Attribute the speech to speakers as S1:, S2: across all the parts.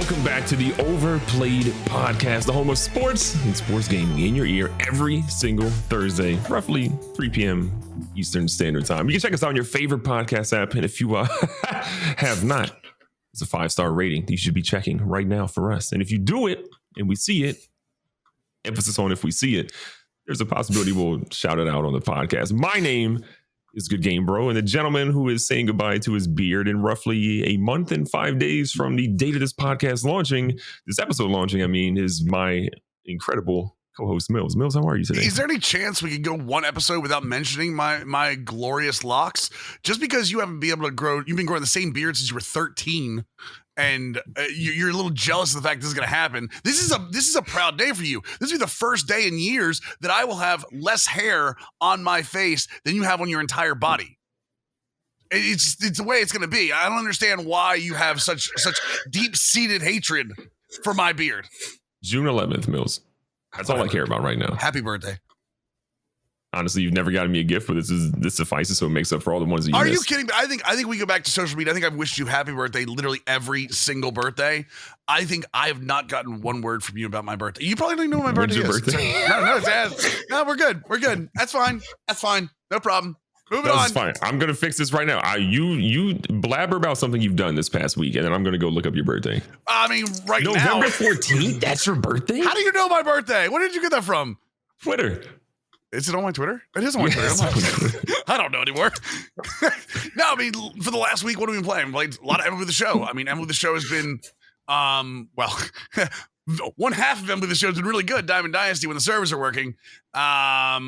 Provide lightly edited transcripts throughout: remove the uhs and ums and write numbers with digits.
S1: welcome back to the Overplayed podcast, the home of sports and sports gaming in your ear every single Thursday, roughly 3 p.m. Eastern Standard Time. You can check us out on your favorite podcast app, and if you have not, it's a 5-star rating you should be checking right now for us. And if you do it and we see it, emphasis on if we see it, there's a possibility we'll shout it out on the podcast. My name is GoodGameBro, and the gentleman who is saying goodbye to his beard in roughly a month and 5 days from the date of this podcast launching, this episode launching, is my incredible co-host Mills. Mills, how are you today?
S2: Is there any chance we could go one episode without mentioning my glorious locks? Just because you haven't been able to grow, you've been growing the same beard since you were 13. And you're a little jealous of the fact this is going to happen. This is a proud day for you. This will be the first day in years that I will have less hair on my face than you have on your entire body. It's the way it's going to be. I don't understand why you have such deep-seated hatred for my beard.
S1: June 11th, Mills. That's all I care about right now.
S2: Happy birthday.
S1: Honestly, you've never gotten me a gift, but this suffices, so it makes up for all the ones that you missed.
S2: Are you kidding me? I think we go back to social media. I think I've wished you happy birthday literally every single birthday. I think I have not gotten one word from you about my birthday. You probably don't even know what my birthday is. No, we're good. We're good. That's fine. No problem. Moving on.
S1: That's fine. I'm gonna fix this right now. You blabber about something you've done this past week, and then I'm gonna go look up your birthday.
S2: Right now,
S1: November 14th. That's your birthday?
S2: How do you know my birthday? Where did you get that from?
S1: Twitter.
S2: Is it on my Twitter? It is on my Twitter. I don't know anymore. No, for the last week, what have we been playing? Played a lot of MLB The Show. MLB The Show has been, one half of MLB The Show has been really good. Diamond Dynasty, when the servers are working.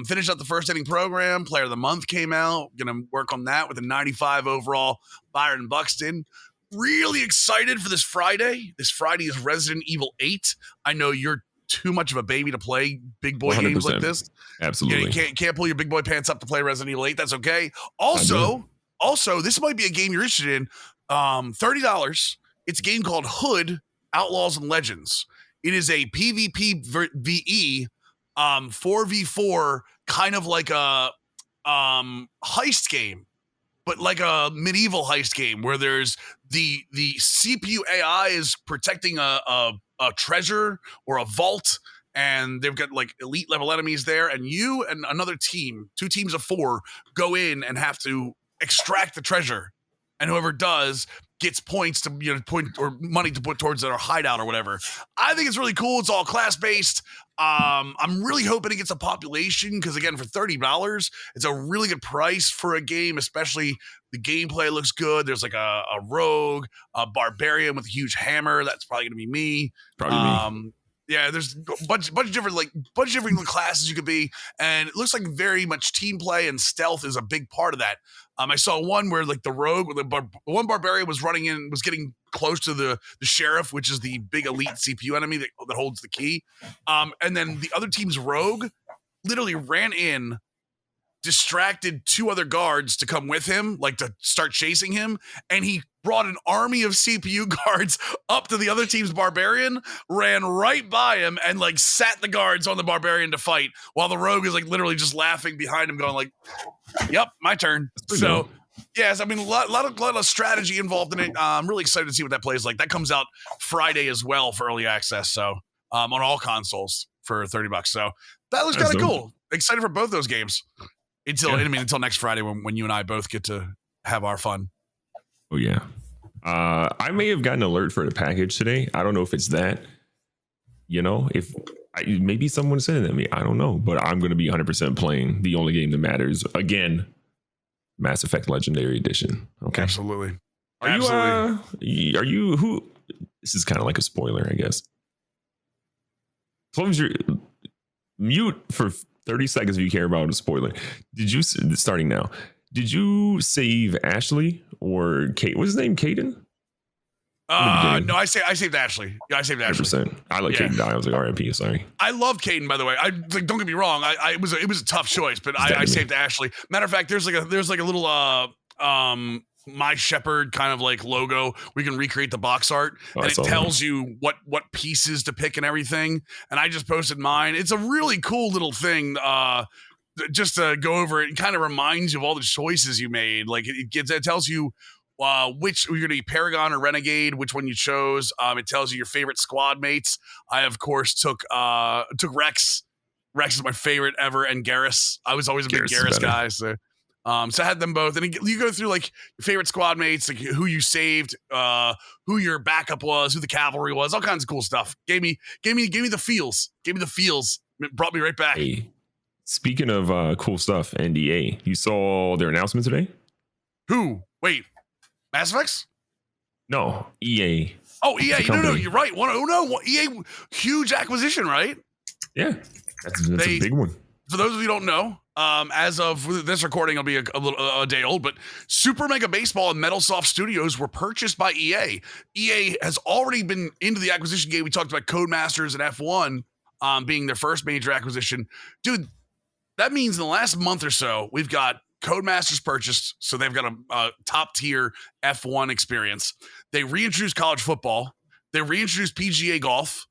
S2: Finished up the first inning program. Player of the Month came out. Going to work on that with a 95 overall Byron Buxton. Really excited for this Friday. This Friday is Resident Evil 8. I know you're too much of a baby to play big boy 100%. Games like this.
S1: Absolutely.
S2: You can't pull your big boy pants up to play Resident Evil 8. That's okay. Also, this might be a game you're interested in. $30. It's a game called Hood, Outlaws and Legends. It is a PvP VE 4v4, kind of like a heist game, but like a medieval heist game where there's the CPU AI is protecting a treasure or a vault, and they've got like elite level enemies there, and you and another team, 2 teams of 4, go in and have to extract the treasure, and whoever does gets points to point or money to put towards their hideout or whatever. I think it's really cool. It's all class based. I'm really hoping it gets a population because, again, for $30, it's a really good price for a game, especially the gameplay looks good. There's like a rogue, a barbarian with a huge hammer. That's probably going to be me.
S1: Probably me.
S2: Yeah, there's a bunch of different classes you could be, and it looks like very much team play and stealth is a big part of that. I saw one where like the rogue, one barbarian was running in, was getting close to the sheriff, which is the big elite CPU enemy that holds the key, and then the other team's rogue literally ran in, distracted 2 other guards to come with him, like to start chasing him, and he brought an army of CPU guards up to the other team's barbarian, ran right by him, and like sat the guards on the barbarian to fight, while the rogue is like literally just laughing behind him, going like, "Yep, my turn." So, yes, a lot of strategy involved in it. I'm really excited to see what that plays like. That comes out Friday as well for early access, so on all consoles for $30. So that looks kind of cool. Excited for both those games. Until next Friday when you and I both get to have our fun.
S1: Oh yeah. I may have gotten an alert for the package today. I don't know if it's that. Maybe someone sent it to me. I don't know, but I'm going to be 100% playing the only game that matters. Again, Mass Effect Legendary Edition. Okay.
S2: Absolutely.
S1: Are you who? This is kind of like a spoiler, I guess. Close your mute for 30 seconds if you care about a spoiler. Starting now, did you save Ashley or Kate? What's his name? Caden?
S2: No, I saved Ashley. Yeah, I saved Ashley.
S1: 100%. I let Caden die. I was like, RIP, sorry.
S2: I love Caden, by the way. Don't get me wrong. It was a tough choice, but I saved Ashley. Matter of fact, there's like a little My Shepherd kind of like logo. We can recreate the box art, and it tells you what pieces to pick and everything. And I just posted mine. It's a really cool little thing. Just to go over it, and kind of reminds you of all the choices you made. Like it tells you which you're going to be Paragon or Renegade, which one you chose. It tells you your favorite squad mates. I, of course, took Rex. Rex is my favorite ever, and Garrus. I was always a big Garrus guy, so I had them both. And you go through like your favorite squad mates, like who you saved, who your backup was, who the cavalry was, all kinds of cool stuff. Gave me the feels. Gave me the feels. It brought me right back.
S1: Hey, speaking of cool stuff, NDA, you saw their announcement today?
S2: Who? Wait, Mass Effects?
S1: No, EA.
S2: Oh, EA. No, you're right. EA, huge acquisition, right?
S1: Yeah, that's a big one.
S2: For those of you who don't know, as of this recording, it'll be a day old, but Super Mega Baseball and Metalsoft Studios were purchased by EA. EA has already been into the acquisition game. We talked about Codemasters and F1 being their first major acquisition. Dude, that means in the last month or so, we've got Codemasters purchased, so they've got a top-tier F1 experience. They reintroduced college football. They reintroduced PGA golf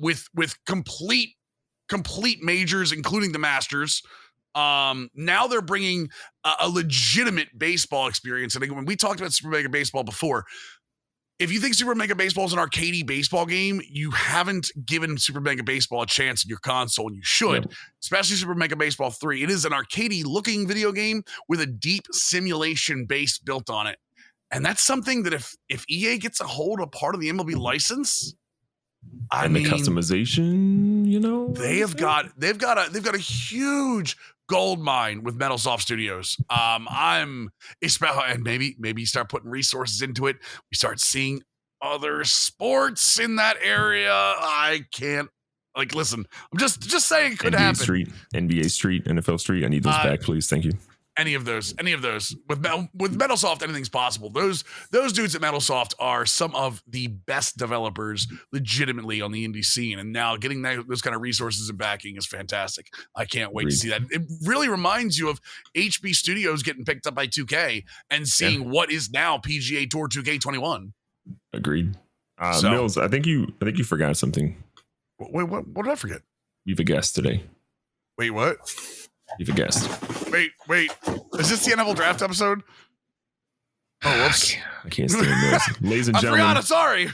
S2: with complete majors, including the Masters. Now they're bringing a legitimate baseball experience. And when we talked about Super Mega Baseball before, if you think Super Mega Baseball is an arcadey baseball game, you haven't given Super Mega Baseball a chance in your console, and you should, especially Super Mega Baseball 3. It is an arcadey looking video game with a deep simulation base built on it. And that's something that if EA gets a hold of part of the MLB license, I mean, the
S1: customization,
S2: they've got a huge gold mine with Metalsoft Studios. And maybe you start putting resources into it. We start seeing other sports in that area. I can't listen. I'm just saying it could happen.
S1: NBA Street, NFL Street. I need those back, please. Thank you.
S2: Any of those with Metalsoft, anything's possible. Those dudes at Metalsoft are some of the best developers legitimately on the indie scene, and now getting those kind of resources and backing is fantastic. I can't wait to see that. It really reminds you of HB Studios getting picked up by 2K and seeing what is now PGA Tour 2K21.
S1: Agreed. Mills, I think you forgot something.
S2: Wait, what did I forget?
S1: We have a guest today.
S2: Wait, what?
S1: You have a guest.
S2: Wait. Is this the NFL draft episode? Oh, whoops.
S1: I can't stand this. Ladies and gentlemen.
S2: I forgot. Sorry.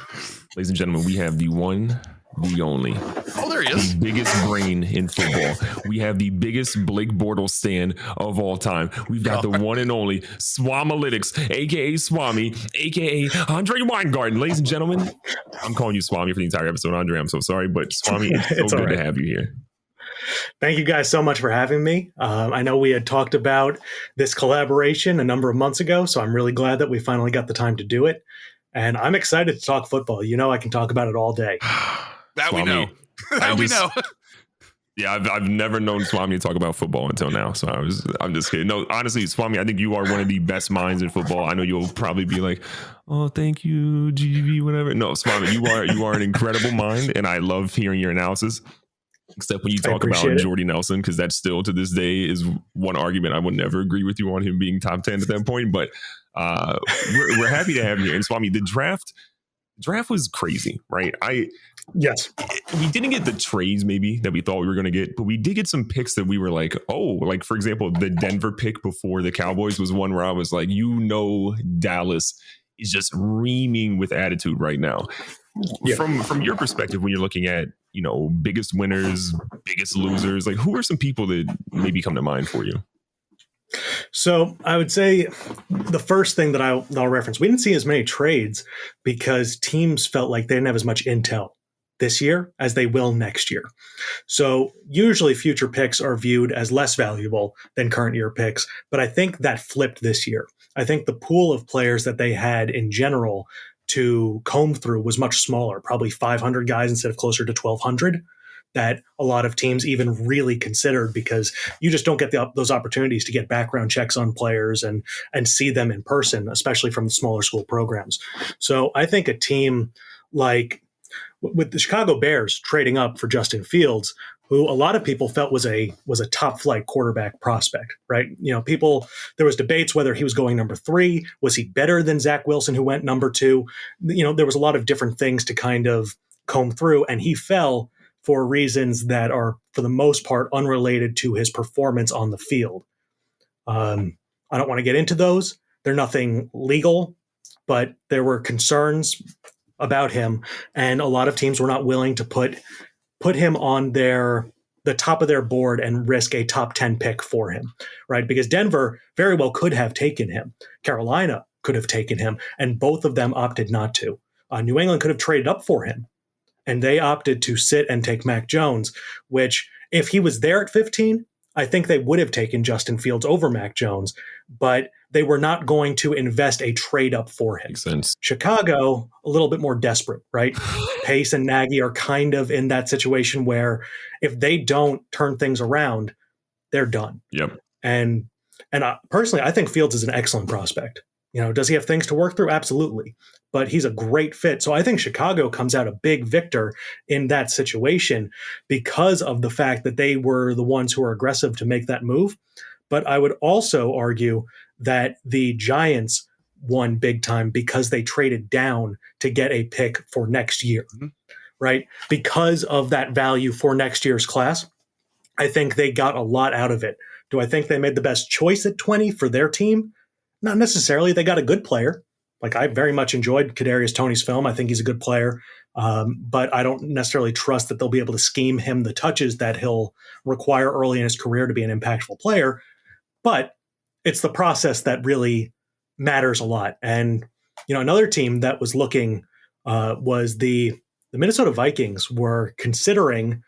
S1: Ladies and gentlemen, we have the one, the only.
S2: Oh, there he is.
S1: The biggest brain in football. We have the biggest Blake Bortles stand of all time. We've got the one and only Swamalytics, a.k.a. Swami, a.k.a. Andre Weingarten. Ladies and gentlemen, I'm calling you Swami for the entire episode. Andre, I'm so sorry, but Swami, it's so good to have you here.
S3: Thank you guys so much for having me. I know we had talked about this collaboration a number of months ago, so I'm really glad that we finally got the time to do it. And I'm excited to talk football. I can talk about it all day.
S2: That Swami, we know. We know.
S1: Yeah, I've never known Swami to talk about football until now. So I'm just kidding. No, honestly, Swami, I think you are one of the best minds in football. I know you'll probably be like, oh, thank you, GV, whatever. No, Swami, you are an incredible mind, and I love hearing your analysis. Except when you talk about Jordy Nelson, because that still to this day is one argument I would never agree with you on him being top 10 at that point. But we're happy to have you here. And Swami, the draft was crazy, right?
S3: Yes.
S1: We didn't get the trades maybe that we thought we were going to get, but we did get some picks that we were like, oh, like for example, the Denver pick before the Cowboys was one where I was like, Dallas is just reaming with attitude right now. Yeah. From your perspective, when you're looking at, biggest winners, biggest losers, like who are some people that maybe come to mind for you?
S3: So I would say the first thing that I'll reference, we didn't see as many trades because teams felt like they didn't have as much intel this year as they will next year. So usually future picks are viewed as less valuable than current year picks, but I think that flipped this year. I think the pool of players that they had in general to comb through was much smaller, probably 500 guys instead of closer to 1,200 that a lot of teams even really considered, because you just don't get those opportunities to get background checks on players and see them in person, especially from the smaller school programs. So I think a team like with the Chicago Bears trading up for Justin Fields, who a lot of people felt was a top flight quarterback prospect, right? There was debates whether he was going number 3. Was he better than Zach Wilson, who went number 2? There was a lot of different things to kind of comb through, and he fell for reasons that are, for the most part, unrelated to his performance on the field. I don't want to get into those. They're nothing legal. but there were concerns about him, and a lot of teams were not willing to put him on the top of their board and risk a top 10 pick for him, right? Because Denver very well could have taken him. Carolina could have taken him, and both of them opted not to. New England could have traded up for him, and they opted to sit and take Mac Jones, which if he was there at 15, I think they would have taken Justin Fields over Mac Jones, but they were not going to invest a trade up for him.
S1: Makes sense.
S3: Chicago, a little bit more desperate, right? Pace and Nagy are kind of in that situation where if they don't turn things around, they're done.
S1: Yep.
S3: And personally, I think Fields is an excellent prospect. Does he have things to work through? Absolutely. But he's a great fit. So I think Chicago comes out a big victor in that situation because of the fact that they were the ones who were aggressive to make that move. But I would also argue that the Giants won big time because they traded down to get a pick for next year, right? Because of that value for next year's class, I think they got a lot out of it. Do I think they made the best choice at 20 for their team? Not necessarily. They got a good player. Like, I very much enjoyed Kadarius Toney's film. I think he's a good player, but I don't necessarily trust that they'll be able to scheme him the touches that he'll require early in his career to be an impactful player. But it's the process that really matters a lot. And another team that was looking was the Minnesota Vikings were considering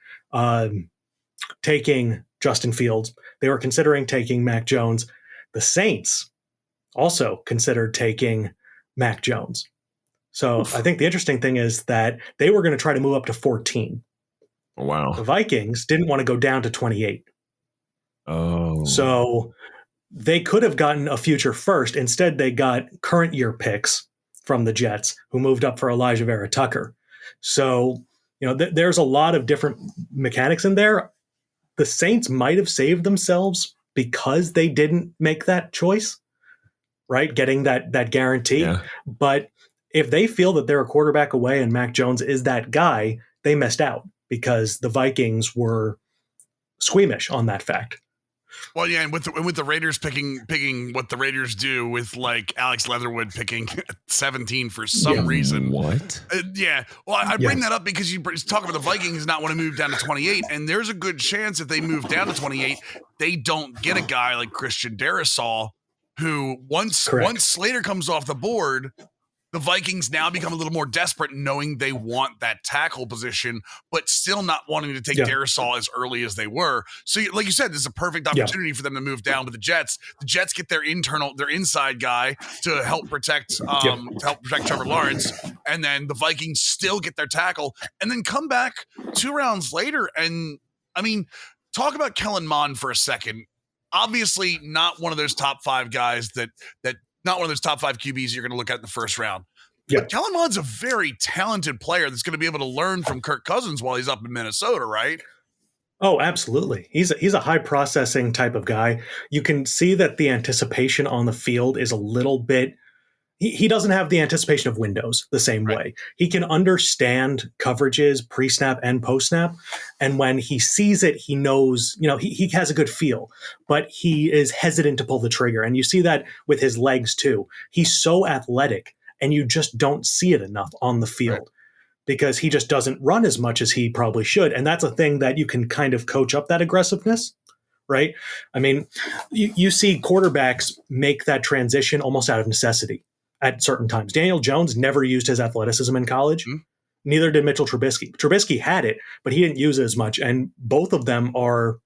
S3: taking Justin Fields. They were considering taking Mac Jones. The Saints also considered taking Mac Jones. So I think the interesting thing is that they were going to try to move up to 14.
S1: Oh, wow.
S3: The Vikings didn't want to go down to 28.
S1: Oh.
S3: So they could have gotten a future first. Instead, they got current year picks from the Jets, who moved up for Elijah Vera Tucker. So, there's a lot of different mechanics in there. The Saints might have saved themselves because they didn't make that choice, right? Getting that guarantee.
S1: Yeah.
S3: But if they feel that they're a quarterback away and Mac Jones is that guy, they missed out because the Vikings were squeamish on that fact.
S2: Well, yeah, and with the Raiders picking what the Raiders do with like Alex Leatherwood picking 17 for some reason.
S1: What?
S2: Yeah. Well, I bring that up because you talk about the Vikings not want to move down to 28, and there's a good chance if they move down to 28, they don't get a guy like Christian Darrisaw, who once Slater comes off the board, the Vikings now become a little more desperate, knowing they want that tackle position, but still not wanting to take Darrisaw as early as they were. So, like you said, this is a perfect opportunity for them to move down with the Jets. The Jets get their inside guy to help protect Trevor Lawrence, and then the Vikings still get their tackle, and then come back 2 rounds later. And I mean, talk about Kellen Mond for a second. Obviously, not one of those top 5 guys that. Not one of those top 5 QBs you're going to look at in the first round.
S3: Yeah.
S2: But Kellen Mond's a very talented player that's going to be able to learn from Kirk Cousins while he's up in Minnesota, right?
S3: Oh, absolutely. He's a high processing type of guy. You can see that the anticipation on the field is a little bit. He doesn't have the anticipation of windows the same way. He can understand coverages pre-snap and post-snap. And when he sees it, he knows, he has a good feel, but he is hesitant to pull the trigger. And you see that with his legs too. He's so athletic and you just don't see it enough on the field because he just doesn't run as much as he probably should. And that's a thing that you can kind of coach up that aggressiveness. Right. I mean, you see quarterbacks make that transition almost out of necessity. At certain times. Daniel Jones never used his athleticism in college. Neither did Mitchell Trubisky. Trubisky had it, but he didn't use it as much. And both of them are,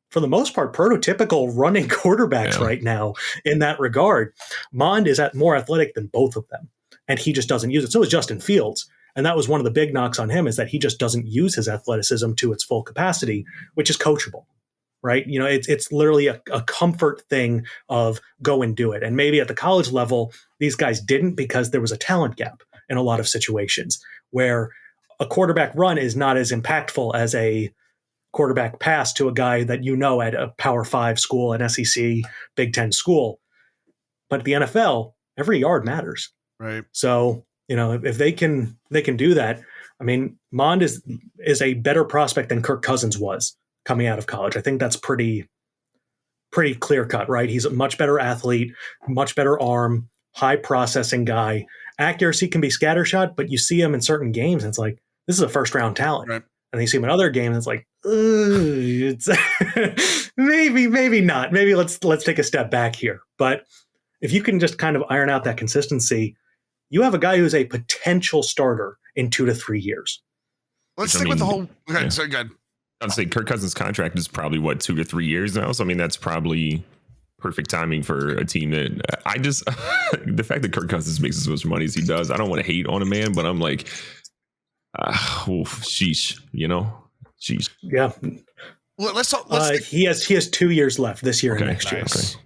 S3: for the most part, prototypical running quarterbacks right now in that regard. Mond is more athletic than both of them, and he just doesn't use it. So is Justin Fields. And that was one of the big knocks on him, is that he just doesn't use his athleticism to its full capacity, which is coachable. Right? It's literally a comfort thing of go and do it. And maybe at the college level, these guys didn't because there was a talent gap in a lot of situations where a quarterback run is not as impactful as a quarterback pass to a guy that at a Power 5 school, an SEC, Big Ten school. But at the NFL, every yard matters.
S2: Right.
S3: So, if they can do that, I mean, Mond is a better prospect than Kirk Cousins was coming out of college. I think that's pretty clear cut, right? He's a much better athlete, much better arm, high processing guy. accuracy can be scattershot, but you see him in certain games, and it's like, this is a first round talent.
S2: Right.
S3: And then you see him in other games, and it's like, it's maybe not. Maybe let's take a step back here. But if you can just kind of iron out that consistency, you have a guy who's a potential starter in 2 to 3 years.
S2: Let's stick with the whole. Okay, so good.
S1: I'd say Kirk Cousins' contract is probably 2 to 3 years now. So I mean, that's probably perfect timing for a team that I just the fact that Kirk Cousins makes as much money as he does. I don't want to hate on a man, but I'm like, sheesh, sheesh.
S2: Yeah. Let's talk.
S3: He has 2 years left this year and next year.
S2: Okay.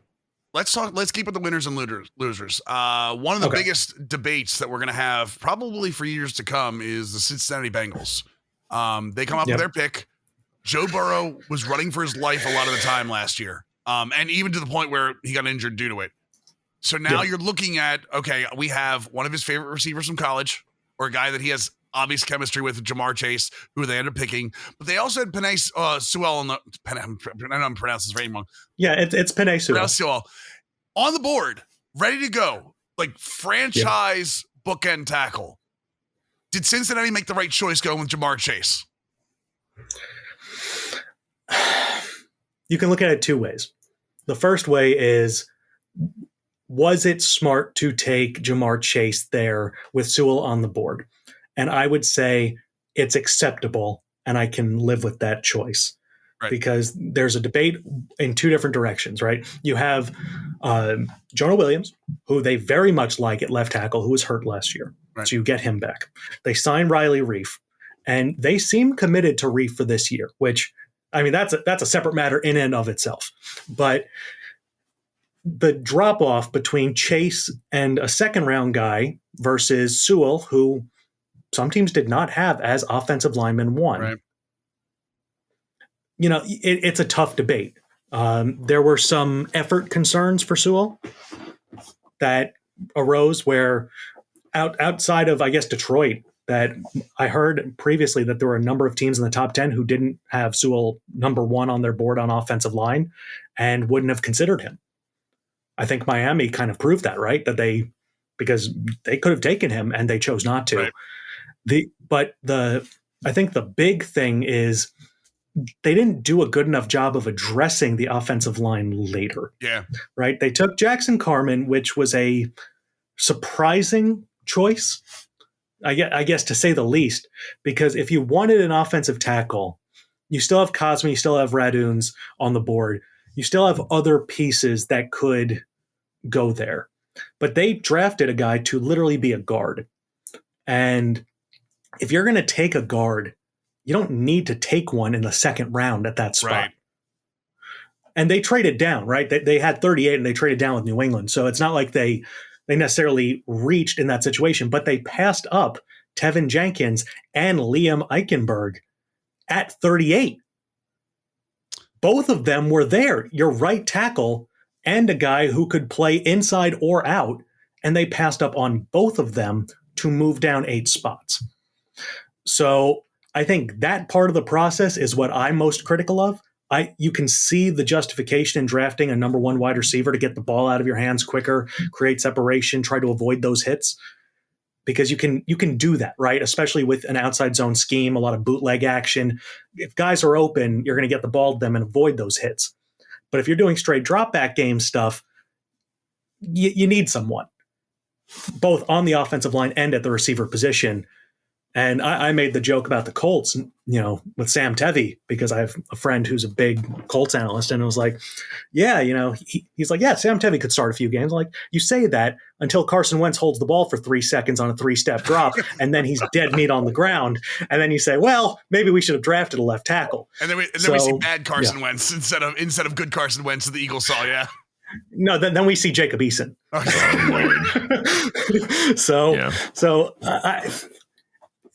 S2: Let's keep with the winners and losers. One of the biggest debates that we're going to have probably for years to come is the Cincinnati Bengals. They come up with their pick. Joe Burrow was running for his life a lot of the time last year. And even to the point where he got injured due to it. So now you're looking at, okay, we have one of his favorite receivers from college, or a guy that he has obvious chemistry with, Jamar Chase, who they ended up picking. But they also had Penei Sewell on the – I don't know how to pronounce his name wrong.
S3: Yeah, it's Penei
S2: Sewell. On the board, ready to go, like franchise bookend tackle. Did Cincinnati make the right choice going with Jamar Chase?
S3: You can look at it 2 ways. The first way is, was it smart to take Jamar Chase there with Sewell on the board? And I would say it's acceptable, and I can live with that choice. Right. Because there's a debate in 2 different directions, right? You have Jonah Williams, who they very much like at left tackle, who was hurt last year. Right. So you get him back. They signed Riley Reif, and they seem committed to Reif for this year, which, I mean, that's a separate matter in and of itself. But the drop-off between Chase and a second-round guy versus Sewell, who some teams did not have as offensive lineman 1, right. It's a tough debate. There were some effort concerns for Sewell that arose where outside of, I guess, Detroit, that I heard previously that there were a number of teams in the top 10 who didn't have Sewell number 1 on their board on offensive line and wouldn't have considered him. I think Miami kind of proved that, right? Because they could have taken him and they chose not to. Right. I think the big thing is they didn't do a good enough job of addressing the offensive line later.
S2: Yeah.
S3: Right. They took Jackson Carman, which was a surprising choice, I guess, to say the least, because if you wanted an offensive tackle, you still have Cosme, you still have Raduns on the board. You still have other pieces that could go there. But they drafted a guy to literally be a guard. And if you're going to take a guard, you don't need to take one in the second round at that spot. Right. And they traded down, right? They had 38 and they traded down with New England. So it's not like they necessarily reached in that situation, but they passed up Tevin Jenkins and Liam Eichenberg at 38. Both of them were there, your right tackle and a guy who could play inside or out, and they passed up on both of them to move down 8 spots. So I think that part of the process is what I'm most critical of. You can see the justification in drafting a number 1 wide receiver to get the ball out of your hands quicker, create separation, try to avoid those hits, because you can do that, right? Especially with an outside zone scheme, a lot of bootleg action. If guys are open, you're going to get the ball to them and avoid those hits. But if you're doing straight drop back game stuff, you need someone, both on the offensive line and at the receiver position. And I made the joke about the Colts, with Sam Tevy, because I have a friend who's a big Colts analyst, and it was like, yeah, he's like, yeah, Sam Tevy could start a few games. I'm like, you say that until Carson Wentz holds the ball for 3 seconds on a 3-step drop, and then he's dead meat on the ground. And then you say, well, maybe we should have drafted a left tackle.
S2: And then we see bad Carson Wentz instead of good Carson Wentz that the Eagles saw. Yeah.
S3: No, then we see Jacob Eason.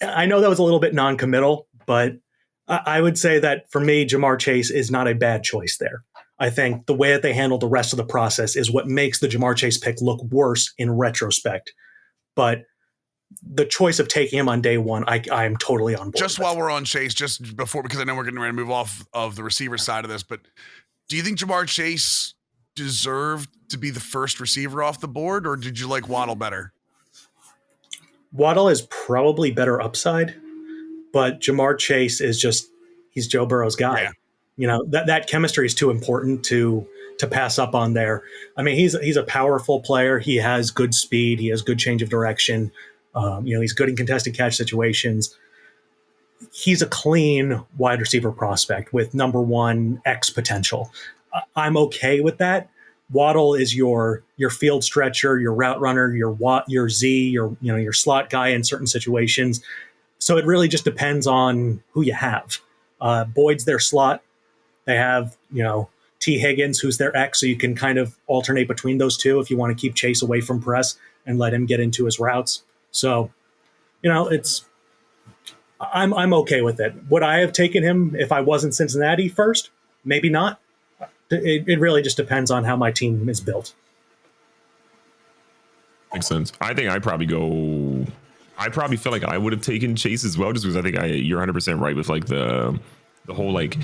S3: I know that was a little bit non-committal, but I would say that for me, Jamar Chase is not a bad choice there. I think the way that they handled the rest of the process is what makes the Jamar Chase pick look worse in retrospect. But the choice of taking him on day 1, I am totally on board.
S2: Just while we're on Chase, just before, because I know we're getting ready to move off of the receiver side of this, but do you think Jamar Chase deserved to be the first receiver off the board, or did you like Waddle better?
S3: Waddle is probably better upside, but Jamar Chase is he's Joe Burrow's guy.
S2: Yeah.
S3: You know, that chemistry is too important to pass up on there. I mean, he's a powerful player. He has good speed. He has good change of direction. He's good in contested catch situations. He's a clean wide receiver prospect with number one X potential. I'm okay with that. Waddle is your field stretcher, your route runner, your Z, your slot guy in certain situations. So it really just depends on who you have. Boyd's their slot. They have, T. Higgins, who's their X, so you can kind of alternate between those two if you want to keep Chase away from press and let him get into his routes. So, I'm okay with it. Would I have taken him if I wasn't Cincinnati first? Maybe not. It really just depends on how my team is built.
S1: Makes sense. I think I probably feel like I would have taken Chase as well, just because I think you're 100% right with like the whole, like,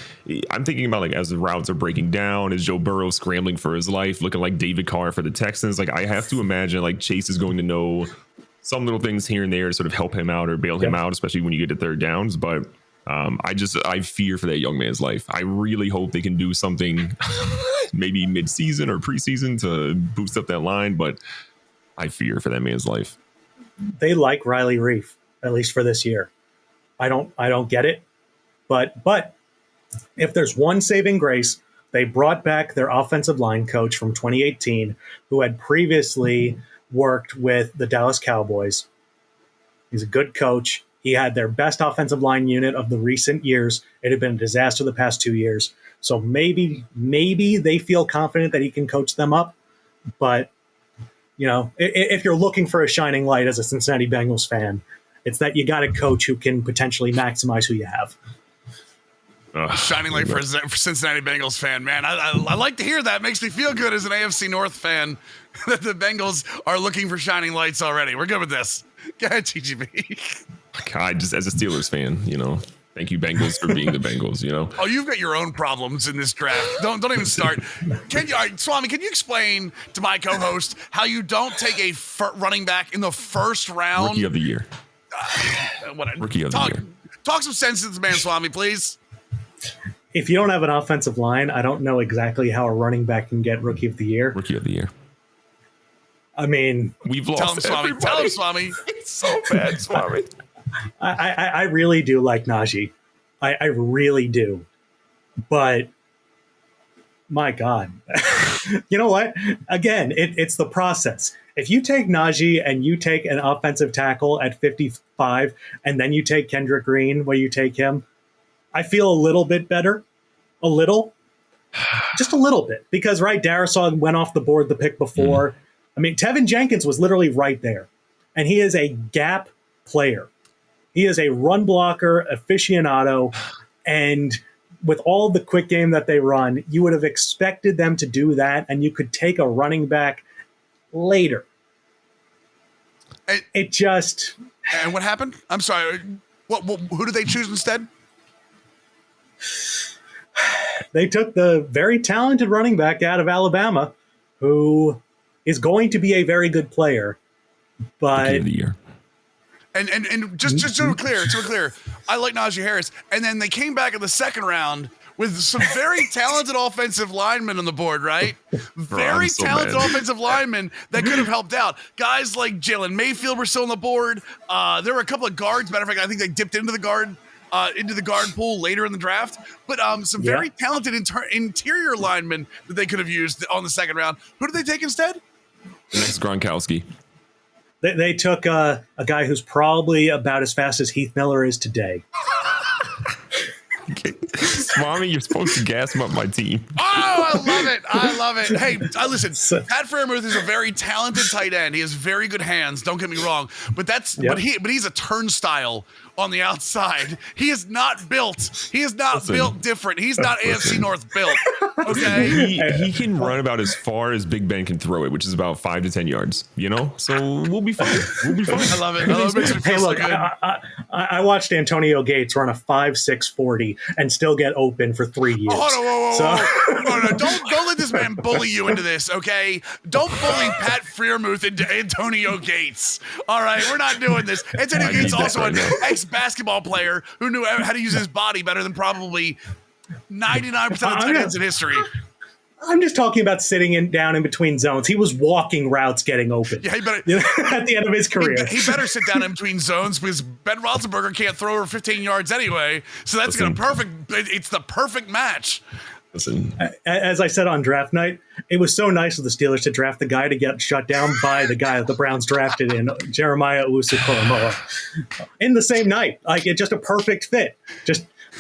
S1: I'm thinking about like as the routes are breaking down, is Joe Burrow scrambling for his life, looking like David Carr for the Texans. Like, I have to imagine like Chase is going to know some little things here and there to sort of help him out or bail him out, especially when you get to third downs. But I fear for that young man's life. I really hope they can do something maybe mid-season or preseason to boost up that line, but I fear for that man's life.
S3: They like Riley Reiff, at least for this year. I don't get it, but if there's one saving grace, they brought back their offensive line coach from 2018, who had previously worked with the Dallas Cowboys. He's a good coach. He had their best offensive line unit of the recent years. It had been a disaster the past 2 years. So maybe they feel confident that he can coach them up. But, if you're looking for a shining light as a Cincinnati Bengals fan, it's that you got a coach who can potentially maximize who you have.
S2: Shining light for Cincinnati Bengals fan, man. I like to hear that. Makes me feel good as an AFC North fan that the Bengals are looking for shining lights already. We're good with this. Go ahead, TGB.
S1: God, just as a Steelers fan, thank you, Bengals, for being the Bengals,
S2: Oh, you've got your own problems in this draft. Don't even start. Swami, can you explain to my co-host how you don't take a running back in the first round?
S1: Rookie of the year. Rookie of the year.
S2: Talk some sense to this man, Swami, please.
S3: If you don't have an offensive line, I don't know exactly how a running back can get Rookie of the Year.
S1: Rookie of the Year.
S3: I mean,
S1: we've lost.
S2: Tell him, Swami.
S1: It's so bad, Swami.
S3: I really do like Najee. I really do. But my God, you know what? Again, it's the process. If you take Najee and you take an offensive tackle at 55, and then you take Kendrick Green where you take him, I feel a little bit better. A little. Just a little bit. Because, right, Darrisaw went off the board the pick before. I mean, Tevin Jenkins was literally right there. And he is a gap player. He is a run blocker aficionado. And with all the quick game that they run, you would have expected them to do that. And you could take a running back later. It just...
S2: And what happened? I'm sorry. Who did they choose instead?
S3: They took the very talented running back out of Alabama, who is going to be a very good player. But
S1: Rookie of the year.
S2: And just so we're clear, I like Najee Harris. And then they came back in the second round with some very talented offensive linemen on the board, right? Very talented offensive linemen that could have helped out. Guys like Jalen Mayfield were still on the board. There were a couple of guards. Matter of fact, I think they dipped into the guard pool later in the draft. But some very talented interior linemen that they could have used on the second round. Who did they take instead?
S1: The next Gronkowski.
S3: They took a guy who's probably about as fast as Heath Miller is today.
S1: Okay. Swami, you're supposed to gas him up my team.
S2: Oh, I love it. Hey, listen, Pat Freiermuth is a very talented tight end. He has very good hands. Don't get me wrong, but but he's a turnstile on the outside. He is not built. He is not built different. He's not AFC North built. Okay,
S1: he can run about as far as Big Ben can throw it, which is about 5 to 10 yards. So we'll be fine.
S2: I love it. It makes me feel so good.
S3: I watched Antonio Gates run a 5.6 40 and still get open for 3 years.
S2: Oh, no, don't let this man bully you into this, okay? Don't bully Pat Freiermuth into Antonio Gates. All right, we're not doing this. Antonio Gates also an ex-basketball player who knew how to use his body better than probably 99% of tight ends in history.
S3: I'm just talking about sitting down in between zones. He was walking routes getting open.
S2: Yeah, he better
S3: at the end of his career.
S2: He better sit down in between zones because Ben Roethlisberger can't throw over 15 yards anyway. So that's it's the perfect match.
S1: Listen,
S3: as I said on draft night, it was so nice of the Steelers to draft the guy to get shut down by the guy that the Browns drafted in Jeremiah Owusu-Koramoah in the same night. Like, it's just a perfect fit.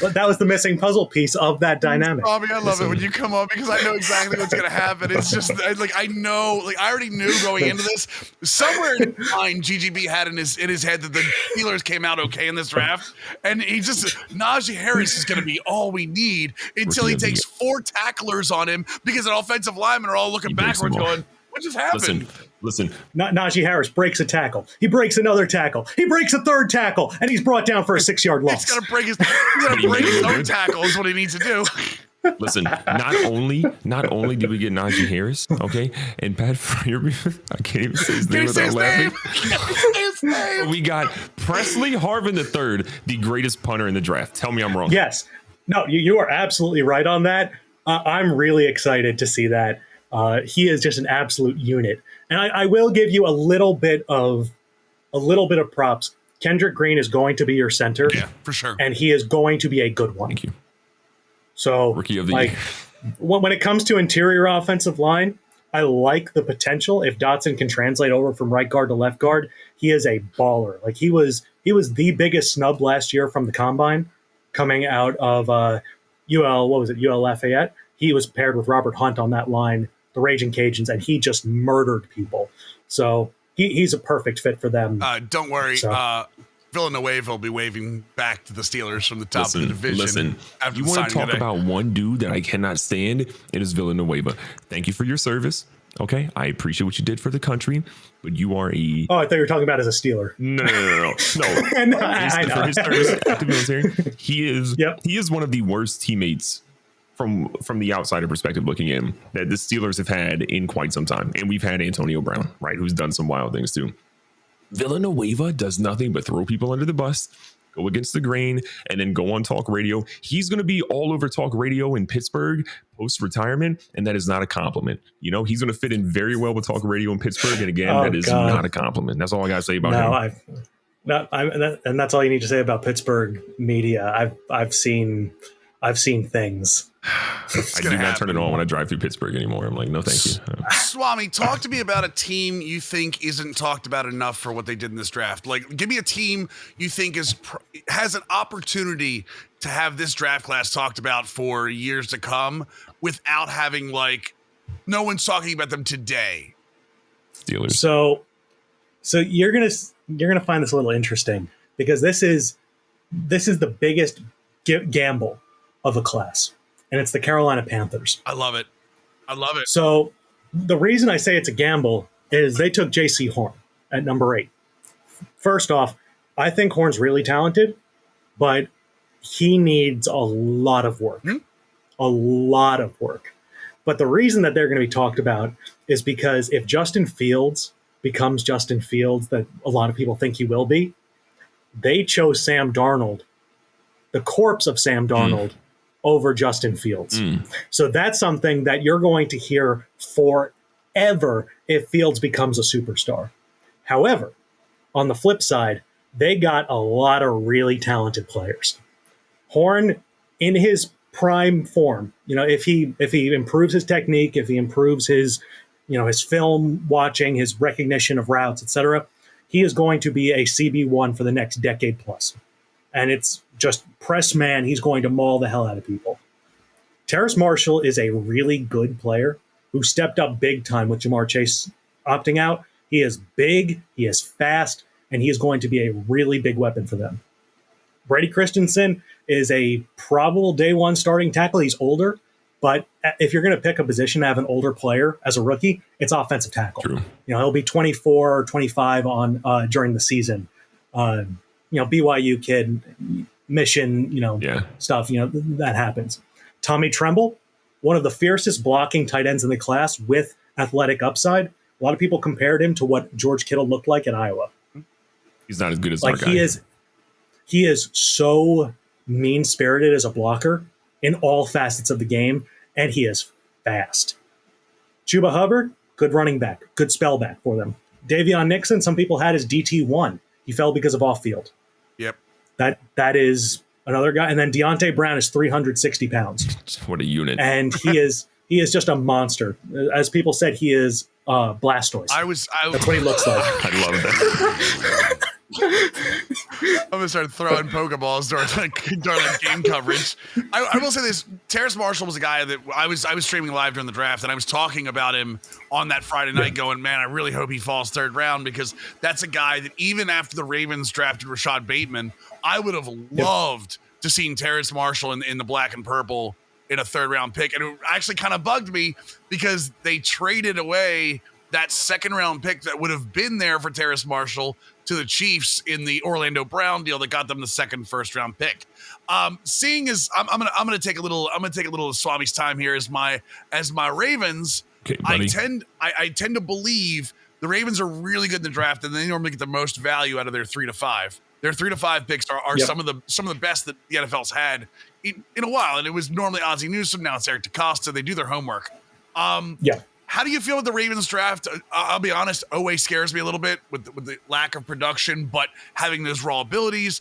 S3: That was the missing puzzle piece of that dynamic.
S2: Bobby, I love it when you come on because I know exactly what's going to happen. It's just like I know, like I already knew going into this. Somewhere in mind, GGB had in his head that the Steelers came out okay in this draft, and he just Najee Harris is going to be all we need until he takes 4 tacklers on him because an offensive linemen are all looking backwards, going, "What just happened?"
S1: Listen.
S3: Najee Harris breaks a tackle. He breaks another tackle. He breaks a third tackle, and he's brought down for a 6-yard loss.
S2: He's got to break his own tackle is what he needs to do.
S1: Listen, not only did we get Najee Harris, okay, and Pat Freiermuth, I can't even say his name without laughing. We got Presley Harvin III, the greatest punter in the draft. Tell me I'm wrong.
S3: Yes. No, you are absolutely right on that. I'm really excited to see that. He is just an absolute unit. And I will give you a little bit of props. Kendrick Green is going to be your center.
S2: Yeah, for sure.
S3: And he is going to be a good one.
S1: Thank you.
S3: So,
S1: Rookie of the year.
S3: When it comes to interior offensive line, I like the potential. If Dotson can translate over from right guard to left guard, he is a baller. Like he was the biggest snub last year from the combine coming out of UL Lafayette. He was paired with Robert Hunt on that line, the Raging Cajuns, and he just murdered people. So he's a perfect fit for them.
S2: Don't worry.
S3: So.
S2: Villanueva will be waving back to the Steelers from the top of the division.
S1: Listen, you want to talk about one dude that I cannot stand? It is Villanueva. Thank you for your service. Okay, I appreciate what you did for the country, but you are a...
S3: Oh, I thought you were talking about as a Steeler.
S1: No.
S3: I know.
S1: For his service at the military, he is one of the worst teammates from the outsider perspective looking in that the Steelers have had in quite some time. And we've had Antonio Brown, right, who's done some wild things too. Villanueva does nothing but throw people under the bus, go against the grain, and then go on talk radio. He's going to be all over talk radio in Pittsburgh post-retirement, and that is not a compliment. You know, he's going to fit in very well with talk radio in Pittsburgh, and again, that is not a compliment. That's all I got to say about him.
S3: And that's all you need to say about Pittsburgh media. I've seen things.
S1: I do not turn it on when I drive through Pittsburgh anymore. I'm like, no, thank you.
S2: Swami, talk to me about a team you think isn't talked about enough for what they did in this draft. Like, give me a team you think has an opportunity to have this draft class talked about for years to come without having, like, no one's talking about them today.
S1: Steelers.
S3: So you're gonna find this a little interesting because this is the biggest gamble of a class. And it's the Carolina Panthers.
S2: I love it.
S3: So the reason I say it's a gamble is they took J.C. Horn at number 8. First off, I think Horn's really talented, but he needs a lot of work. A lot of work. But the reason that they're going to be talked about is because if Justin Fields becomes Justin Fields that a lot of people think he will be, they chose Sam Darnold, the corpse of Sam Darnold, over Justin Fields. So that's something that you're going to hear forever if Fields becomes a superstar. However, on the flip side, they got a lot of really talented players. Horn, in his prime form, if he improves his technique, if he improves his film watching, his recognition of routes, etc., he is going to be a CB1 for the next decade plus. And it's just press man. He's going to maul the hell out of people. Terrace Marshall is a really good player who stepped up big time with Jamar Chase opting out. He is big, he is fast, and he is going to be a really big weapon for them. Brady Christensen is a probable day one starting tackle. He's older, but if you're going to pick a position to have an older player as a rookie, it's offensive tackle.
S1: True.
S3: He'll be 24 or 25 on during the season. BYU kid, mission, stuff, that happens. Tommy Tremble, one of the fiercest blocking tight ends in the class with athletic upside. A lot of people compared him to what George Kittle looked like at Iowa.
S1: He's not as good as our guy.
S3: He is so mean-spirited as a blocker in all facets of the game, and he is fast. Chuba Hubbard, good running back, good spell back for them. Davion Nixon, some people had as DT1. He fell because of off-field.
S2: Yep.
S3: That is another guy. And then Deontay Brown is 360 pounds.
S1: What a unit.
S3: And he is just a monster. As people said, he is Blastoise. That's what he looks like.
S1: I love that.
S2: I'm gonna start throwing Pokeballs during game coverage. I will say this: Terrace Marshall was a guy that I was streaming live during the draft, and I was talking about him on that Friday night, going, "Man, I really hope he falls third round," because that's a guy that even after the Ravens drafted Rashad Bateman, I would have loved to seen Terrace Marshall in the black and purple in a third round pick, and it actually kind of bugged me because they traded away that second round pick that would have been there for Terrace Marshall to the Chiefs in the Orlando Brown deal that got them the second first round pick. Seeing as I'm gonna take a little of Swami's time here as my Ravens.
S1: Okay,
S2: I tend to believe the Ravens are really good in the draft, and they normally get the most value out of their 3 to 5. Their 3 to 5 picks are some of the best that the NFL's had in a while, and it was normally Ozzie Newsome. Now it's Eric DeCosta. They do their homework. How do you feel with the Ravens draft? I'll be honest, Owe scares me a little bit with the lack of production, but having those raw abilities.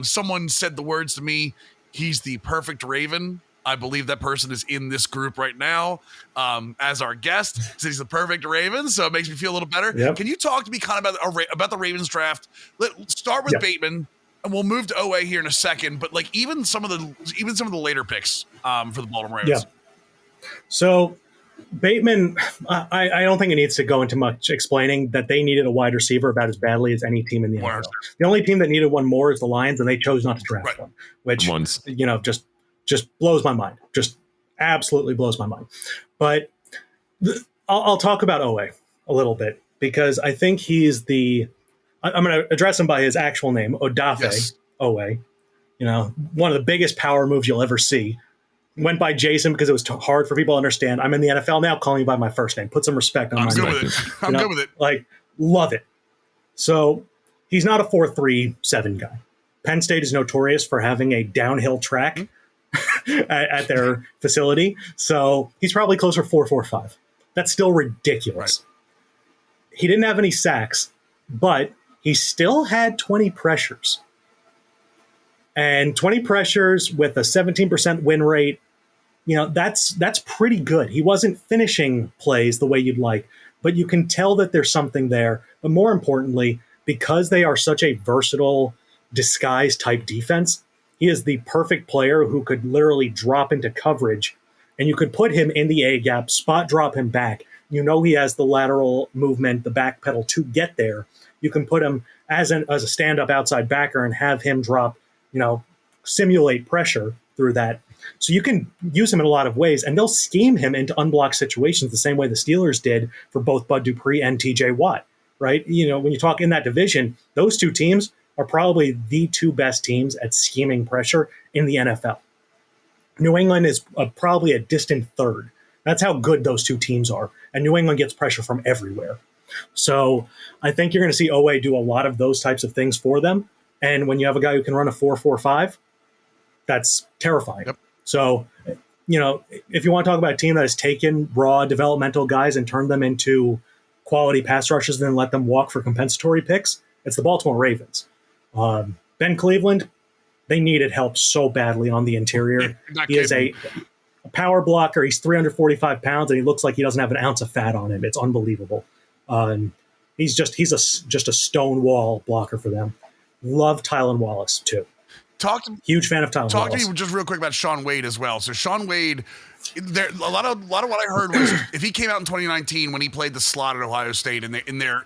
S2: Someone said the words to me, he's the perfect Raven. I believe that person is in this group right now as our guest. Said he's the perfect Raven, so it makes me feel a little better. Yep. Can you talk to me kind of about the Ravens draft? Let's start with Bateman, and we'll move to Owe here in a second. But like even some of the later picks for the Baltimore Ravens.
S3: Yeah. So Bateman, I don't think it needs to go into much explaining that they needed a wide receiver about as badly as any team in the NFL. The only team that needed one more is the Lions, and they chose not to draft one, which just blows my mind. Just absolutely blows my mind. But I'll talk about Owe a little bit because I think he's I'm going to address him by his actual name, Odafe Owe. One of the biggest power moves you'll ever see. Went by Jason because it was hard for people to understand. I'm in the NFL now, calling you by my first name. Put some respect on my name.
S2: I'm good with it.
S3: Like, love it. So he's not a 4.37 guy. Penn State is notorious for having a downhill track at their facility. So he's probably closer to 4.45. That's still ridiculous. Right. He didn't have any sacks, but he still had 20 pressures. And 20 pressures with a 17% win rate, that's pretty good. He wasn't finishing plays the way you'd like, but you can tell that there's something there. But more importantly, because they are such a versatile disguise type defense, he is the perfect player who could literally drop into coverage, and you could put him in the A gap, spot drop him back. He has the lateral movement, the back pedal to get there. You can put him as a stand-up outside backer and have him drop, simulate pressure through that. So you can use him in a lot of ways, and they'll scheme him into unblocked situations the same way the Steelers did for both Bud Dupree and TJ Watt, right? When you talk in that division, those two teams are probably the two best teams at scheming pressure in the NFL. New England is probably a distant third. That's how good those two teams are. And New England gets pressure from everywhere. So I think you're going to see Owe do a lot of those types of things for them. And when you have a guy who can run a 4.45, that's terrifying. Yep. So, if you want to talk about a team that has taken raw developmental guys and turned them into quality pass rushers and then let them walk for compensatory picks, it's the Baltimore Ravens. Ben Cleveland, they needed help so badly on the interior. He is a power blocker. He's 345 pounds, and he looks like he doesn't have an ounce of fat on him. It's unbelievable. He's just a stone wall blocker for them. Love Tylan Wallace too. Huge fan of Tylan Wallace. Talk to
S2: me just real quick about Shaun Wade as well. So Shaun Wade, a lot of what I heard was if he came out in 2019 when he played the slot at Ohio State in their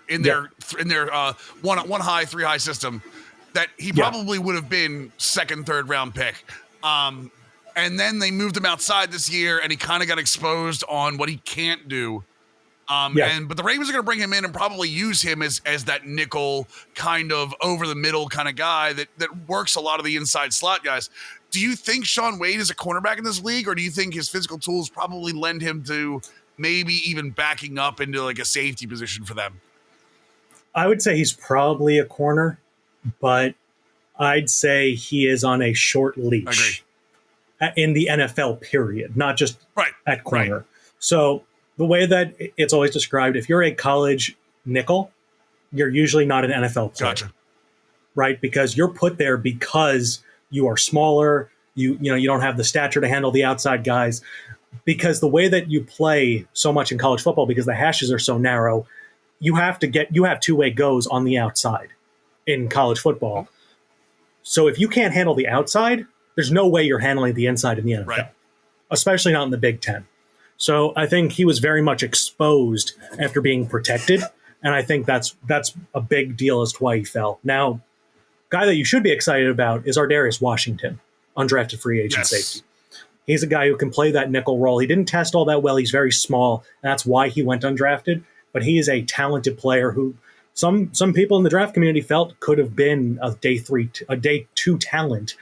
S2: one high, 3 high system, that he probably would have been second, third round pick. And then they moved him outside this year, and he kind of got exposed on what he can't do But the Ravens are going to bring him in and probably use him as that nickel kind of over the middle kind of guy that works a lot of the inside slot guys. Do you think Shaun Wade is a cornerback in this league, or do you think his physical tools probably lend him to maybe even backing up into like a safety position for them?
S3: I would say he's probably a corner, but I'd say he is on a short leash in the NFL period, not just at corner. Right. So the way that it's always described, if you're a college nickel, you're usually not an NFL player.
S2: Gotcha.
S3: Right? Because you're put there because you are smaller, you don't have the stature to handle the outside guys. Because the way that you play so much in college football, because the hashes are so narrow, you have two-way goes on the outside in college football. So if you can't handle the outside, there's no way you're handling the inside in the NFL, especially not in the Big Ten. So I think he was very much exposed after being protected, and I think that's a big deal as to why he fell. Now, guy that you should be excited about is Ardarius Washington, undrafted free agent safety. He's a guy who can play that nickel role. He didn't test all that well. He's very small, and that's why he went undrafted. But he is a talented player who some people in the draft community felt could have been a day 2 talent.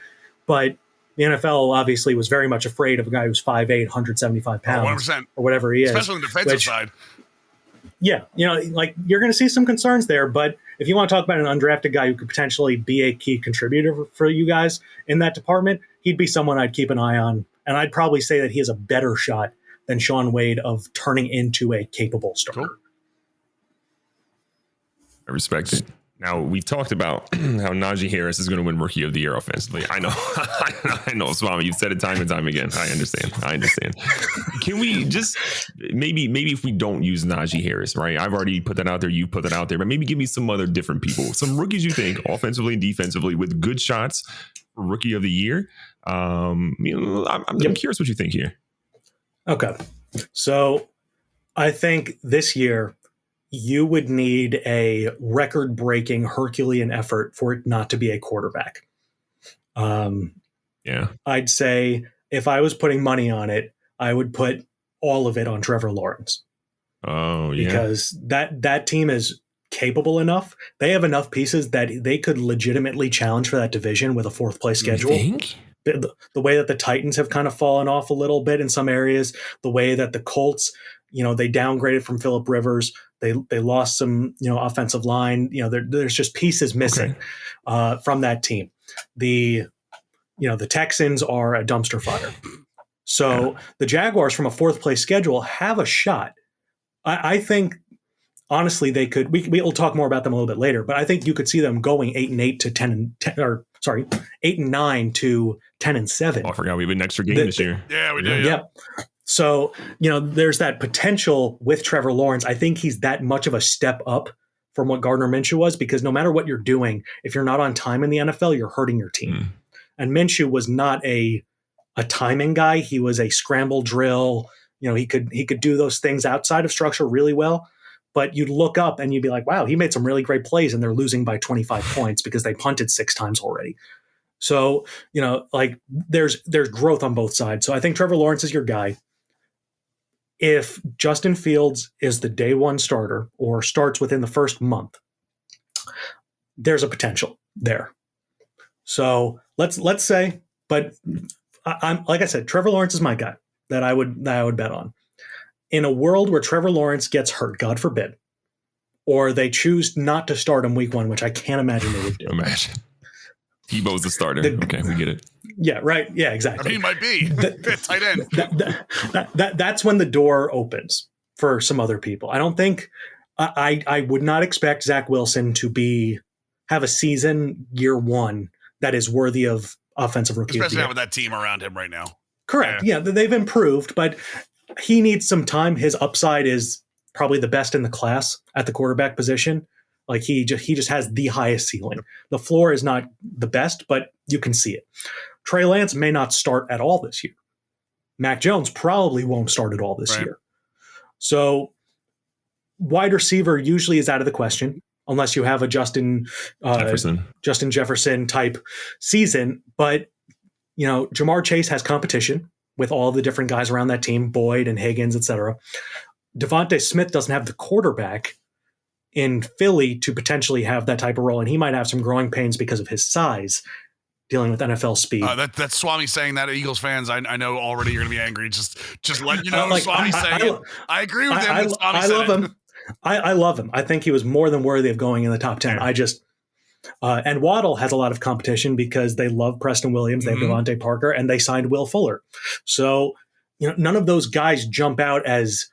S3: But the NFL obviously was very much afraid of a guy who's 5'8", 175 pounds,
S2: 100%.
S3: or whatever he is.
S2: Especially on the defensive side.
S3: Yeah, like you're going to see some concerns there. But if you want to talk about an undrafted guy who could potentially be a key contributor for you guys in that department, he'd be someone I'd keep an eye on. And I'd probably say that he has a better shot than Shaun Wade of turning into a capable starter.
S2: Cool.
S1: I respect it. Now, we've talked about how Najee Harris is going to win Rookie of the Year offensively. I know, I know, Swami. You've said it time and time again. I understand. Can we just maybe if we don't use Najee Harris, right? I've already put that out there. You put that out there, but maybe give me some other different people, some rookies you think offensively and defensively with good shots for Rookie of the Year. I'm curious what you think here.
S3: Okay, so I think this year you would need a record-breaking Herculean effort for it not to be a quarterback. I'd say if I was putting money on it, I would put all of it on Trevor Lawrence.
S1: Oh, yeah.
S3: Because that team is capable enough. They have enough pieces that they could legitimately challenge for that division with a fourth-place schedule.
S1: You think?
S3: The way that the Titans have kind of fallen off a little bit in some areas, the way that the Colts, they downgraded from Phillip Rivers. They lost some, offensive line. There's just pieces missing from that team. The Texans are a dumpster fire. So the Jaguars from a fourth place schedule have a shot. I think honestly they could. We'll talk more about them a little bit later, but I think you could see them going 8-8 to 8-9 to 10-7.
S1: Oh, I forgot we have an extra game this year.
S2: Yeah, we do.
S3: Yeah. So, there's that potential with Trevor Lawrence. I think he's that much of a step up from what Gardner Minshew was, because no matter what you're doing, if you're not on time in the NFL, you're hurting your team. And Minshew was not a timing guy. He was a scramble drill. He could do those things outside of structure really well. But you'd look up and you'd be like, wow, he made some really great plays, and they're losing by 25 points because they punted 6 times already. So, there's growth on both sides. So I think Trevor Lawrence is your guy. If Justin Fields is the day one starter or starts within the first month, there's a potential there. So let's say, but I'm like I said, Trevor Lawrence is my guy that I would bet on. In a world where Trevor Lawrence gets hurt, God forbid, or they choose not to start him week 1, which I can't imagine they would do.
S1: Imagine. Tebow's the starter. Okay, we get it.
S3: Yeah, right. Yeah, exactly.
S2: He might be tight end.
S3: That's when the door opens for some other people. I don't think I would not expect Zach Wilson to have a season year 1 that is worthy of offensive rookie.
S2: Especially not with that team around him right now.
S3: Correct. Yeah, they've improved, but he needs some time. His upside is probably the best in the class at the quarterback position. Like he just has the highest ceiling. The floor is not the best, but you can see it. Trey Lance may not start at all this year. Mac Jones probably won't start at all this year. So wide receiver usually is out of the question unless you have a Justin Jefferson type season. But, Jamar Chase has competition with all the different guys around that team, Boyd and Higgins, et cetera. Devontae Smith doesn't have the quarterback in Philly to potentially have that type of role, and he might have some growing pains because of his size, dealing with NFL speed.
S2: That's Swami saying that. Eagles fans, I know already you're going to be angry. Just let you know, Swami saying it. I agree with him.
S3: I love him. I love him. I think he was more than worthy of going in the top 10. Yeah. And Waddle has a lot of competition because they love Preston Williams. They have Devontae Parker, and they signed Will Fuller. So, none of those guys jump out as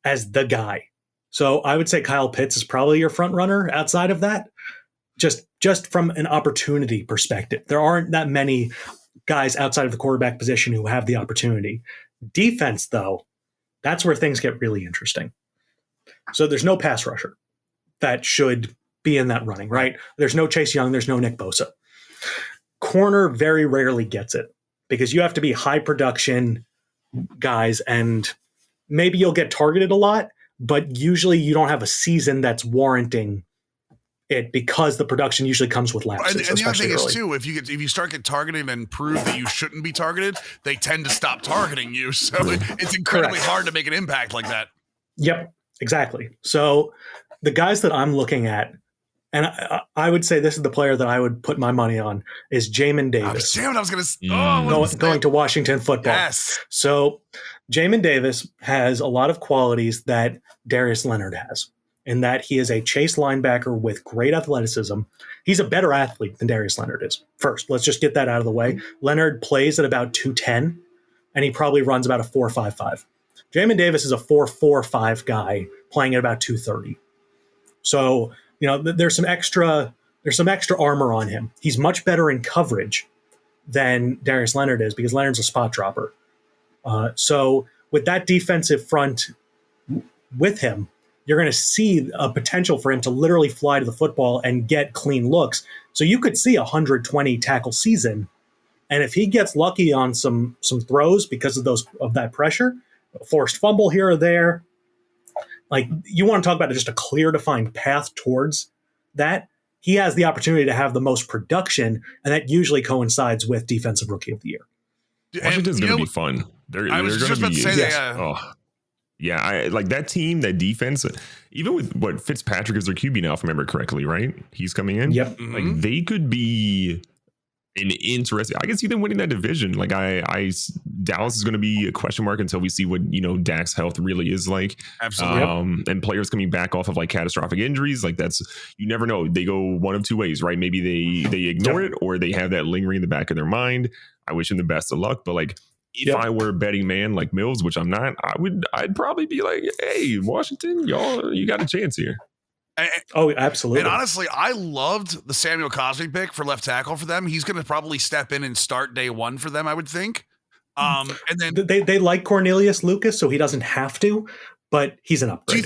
S3: the guy. So I would say Kyle Pitts is probably your front runner outside of that. Just from an opportunity perspective, there aren't that many guys outside of the quarterback position who have the opportunity. Defense, though, that's where things get really interesting. So there's no pass rusher that should be in that running, right? There's no Chase Young. There's no Nick Bosa. Corner very rarely gets it because you have to be high production guys, and maybe you'll get targeted a lot, but usually you don't have a season that's warranting it because the production usually comes with lapses.
S2: And the other thing is too, if you start getting targeted and prove that you shouldn't be targeted, they tend to stop targeting you. So it's incredibly hard to make an impact like that.
S3: Yep, exactly. So the guys that I'm looking at, and I would say this is the player that I would put my money on, is Jamin Davis.
S2: I was going to
S3: going to Washington football.
S2: Yes.
S3: So Jamin Davis has a lot of qualities that Darius Leonard has, in that he is a chase linebacker with great athleticism. He's a better athlete than Darius Leonard is. First, let's just get that out of the way. Leonard plays at about 210, and he probably runs about a 4.55. Jamin Davis is a 4.45 guy playing at about 230. So, there's some extra armor on him. He's much better in coverage than Darius Leonard is because Leonard's a spot dropper. So with that defensive front with him, you're going to see a potential for him to literally fly to the football and get clean looks. So you could see a 120 tackle season. And if he gets lucky on some throws because of that pressure, a forced fumble here or there, like you want to talk about just a clear defined path towards that, he has the opportunity to have the most production, and that usually coincides with Defensive Rookie of the Year.
S1: Washington's going to be fun.
S2: I was just about to say that.
S1: Yeah, I like that team, that defense, even with what Fitzpatrick is their QB now, if I remember correctly, right? He's coming in.
S3: Yep.
S1: Like they could be an interesting. I can see them winning that division. Like Dallas is going to be a question mark until we see what Dak's health really is like.
S2: Absolutely.
S1: And players coming back off of like catastrophic injuries, like you never know. They go one of two ways, right? Maybe they ignore it, or they have that lingering in the back of their mind. I wish him the best of luck, but like. If I were a betting man like Mills, which I'm not, I'd probably be like, hey, Washington, y'all, you got a chance here.
S3: Oh, absolutely.
S2: And honestly, I loved the Samuel Cosmi pick for left tackle for them. He's going to probably step in and start day one for them, I would think. And then
S3: they like Cornelius Lucas, so he doesn't have to, but he's an upgrade.
S2: Do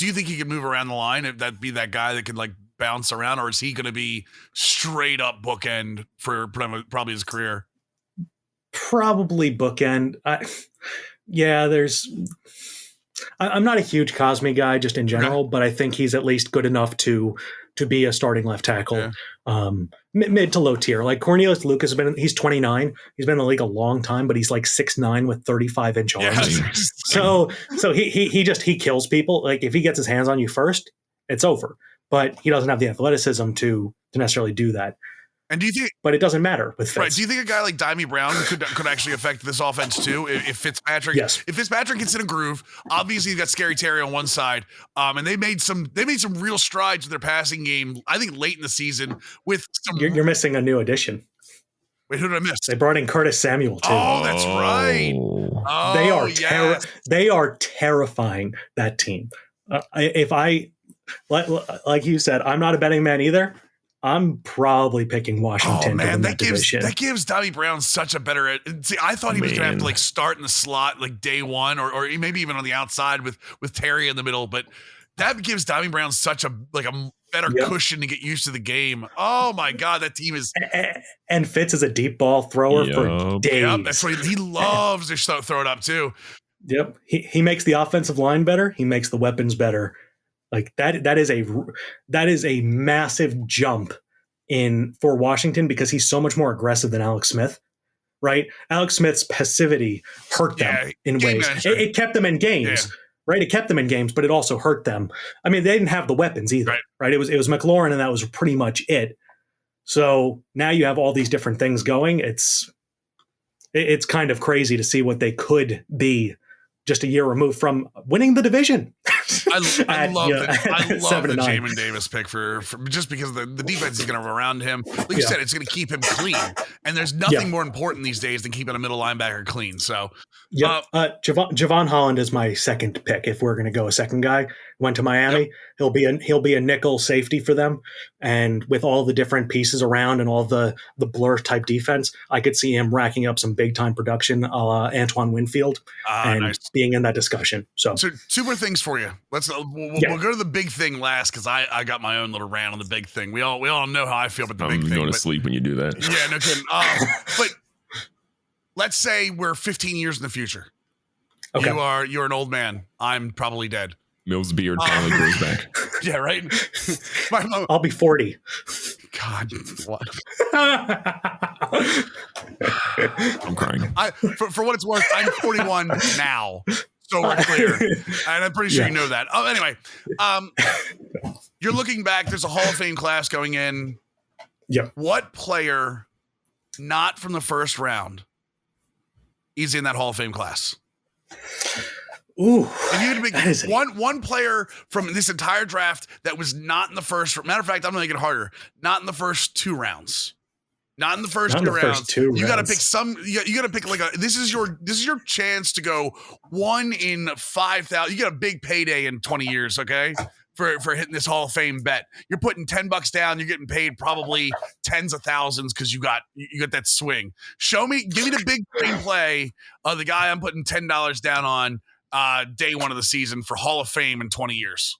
S2: you think he could move around the line? If that'd be that guy that could like bounce around, or is he going to be straight up bookend for probably his career?
S3: Probably bookend. I'm not a huge Cosmi guy just in general, but I think he's at least good enough to be a starting left tackle, mid to low tier. Like Cornelius Lucas he's 29. He's been in the league a long time, but he's like 6'9" with 35-inch arms. Yeah. So he kills people. Like if he gets his hands on you first, it's over. But he doesn't have the athleticism to necessarily do that.
S2: And do you think?
S3: But it doesn't matter with Fitz.
S2: Right? Do you think a guy like Dimey Brown could actually affect this offense too? If Fitzpatrick, if Fitzpatrick gets in a groove, obviously you've got Scary Terry on one side, and they made some real strides with their passing game. I think late in the season with some.
S3: You're missing a new addition.
S2: Wait, who did I miss?
S3: They brought in Curtis Samuel too.
S2: Oh, that's right. Oh,
S3: they are terrifying, that team. If I like you said, I'm not a betting man either. I'm probably picking Washington.
S2: Oh man, that gives Dimey Brown such a better. See, I thought he was going to have to like start in the slot like day one, or maybe even on the outside with Terry in the middle. But that gives Dimey Brown such a better cushion to get used to the game. Oh my God, that team is.
S3: And Fitz is a deep ball thrower for days.
S2: Yep, that's what he loves to throw it up too.
S3: Yep, he makes the offensive line better. He makes the weapons better. Like that is a massive jump for Washington because he's so much more aggressive than Alex Smith, right? Alex Smith's passivity hurt them in ways. It kept them in games, right? It kept them in games, but it also hurt them. I mean, they didn't have the weapons either, right? It was McLaurin, and that was pretty much it. So now you have all these different things going. It's kind of crazy to see what they could be just a year removed from winning the division.
S2: I love the
S3: Jamin
S2: Jamin Davis pick for just because the defense is going to around him. Like you said, it's going to keep him clean. And there's nothing more important these days than keeping a middle linebacker clean. So,
S3: Javon Holland is my second pick. If we're going to go a second guy, went to Miami. He'll be a nickel safety for them. And with all the different pieces around and all the blur type defense, I could see him racking up some big time production, Antoine Winfield, and being in that discussion. So
S2: two more things for you. We'll go to the big thing last because I got my own little rant on the big thing. We all know how I feel about the big thing.
S1: I'm going to sleep when you do that.
S2: Yeah, no kidding. But let's say we're 15 years in the future. Okay. You're an old man. I'm probably dead.
S1: Mill's beard finally grows back.
S2: Yeah, right?
S3: I'll be 40.
S2: God, what?
S1: I'm crying.
S2: For what it's worth, I'm 41 now. So we're clear. And I'm pretty sure you know that. Oh, anyway. You're looking back. There's a Hall of Fame class going in.
S3: Yep.
S2: What player, not from the first round, is in that Hall of Fame class?
S3: Ooh,
S2: if you had to pick one player from this entire draft that was not in the first. Matter of fact, I'm going to make it harder. Not in the first two rounds. Not in the first two rounds. You got to pick some. You got to pick like a. This is your chance to go 1 in 5,000. You get a big payday in 20 years. Okay. For hitting this Hall of Fame bet, you're putting $10 down. You're getting paid probably tens of thousands because you got that swing. Give me the big swing play of the guy I'm putting $10 down on day one of the season for Hall of Fame in 20 years.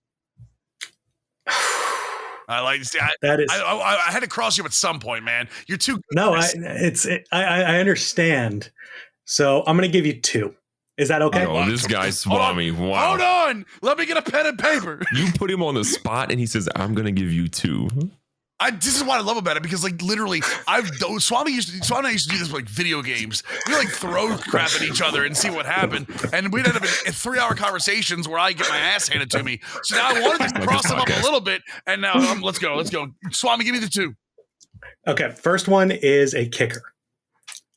S2: I had to cross you at some point, man. You're too good.
S3: No, I understand. So I'm going to give you 2. Is that okay?
S1: Oh, this guy's Swami. Wow.
S2: Hold on. Let me get a pen and paper.
S1: You put him on the spot and he says, I'm going to give you 2.
S2: This is what I love about it because, like, literally, Swami used to do this with, like, video games. We like throw crap at each other and see what happened, and we'd end up in 3-hour conversations where I get my ass handed to me. So now I wanted to cross them up a little bit, and now let's go. Swami, give me the 2.
S3: Okay, first one is a kicker.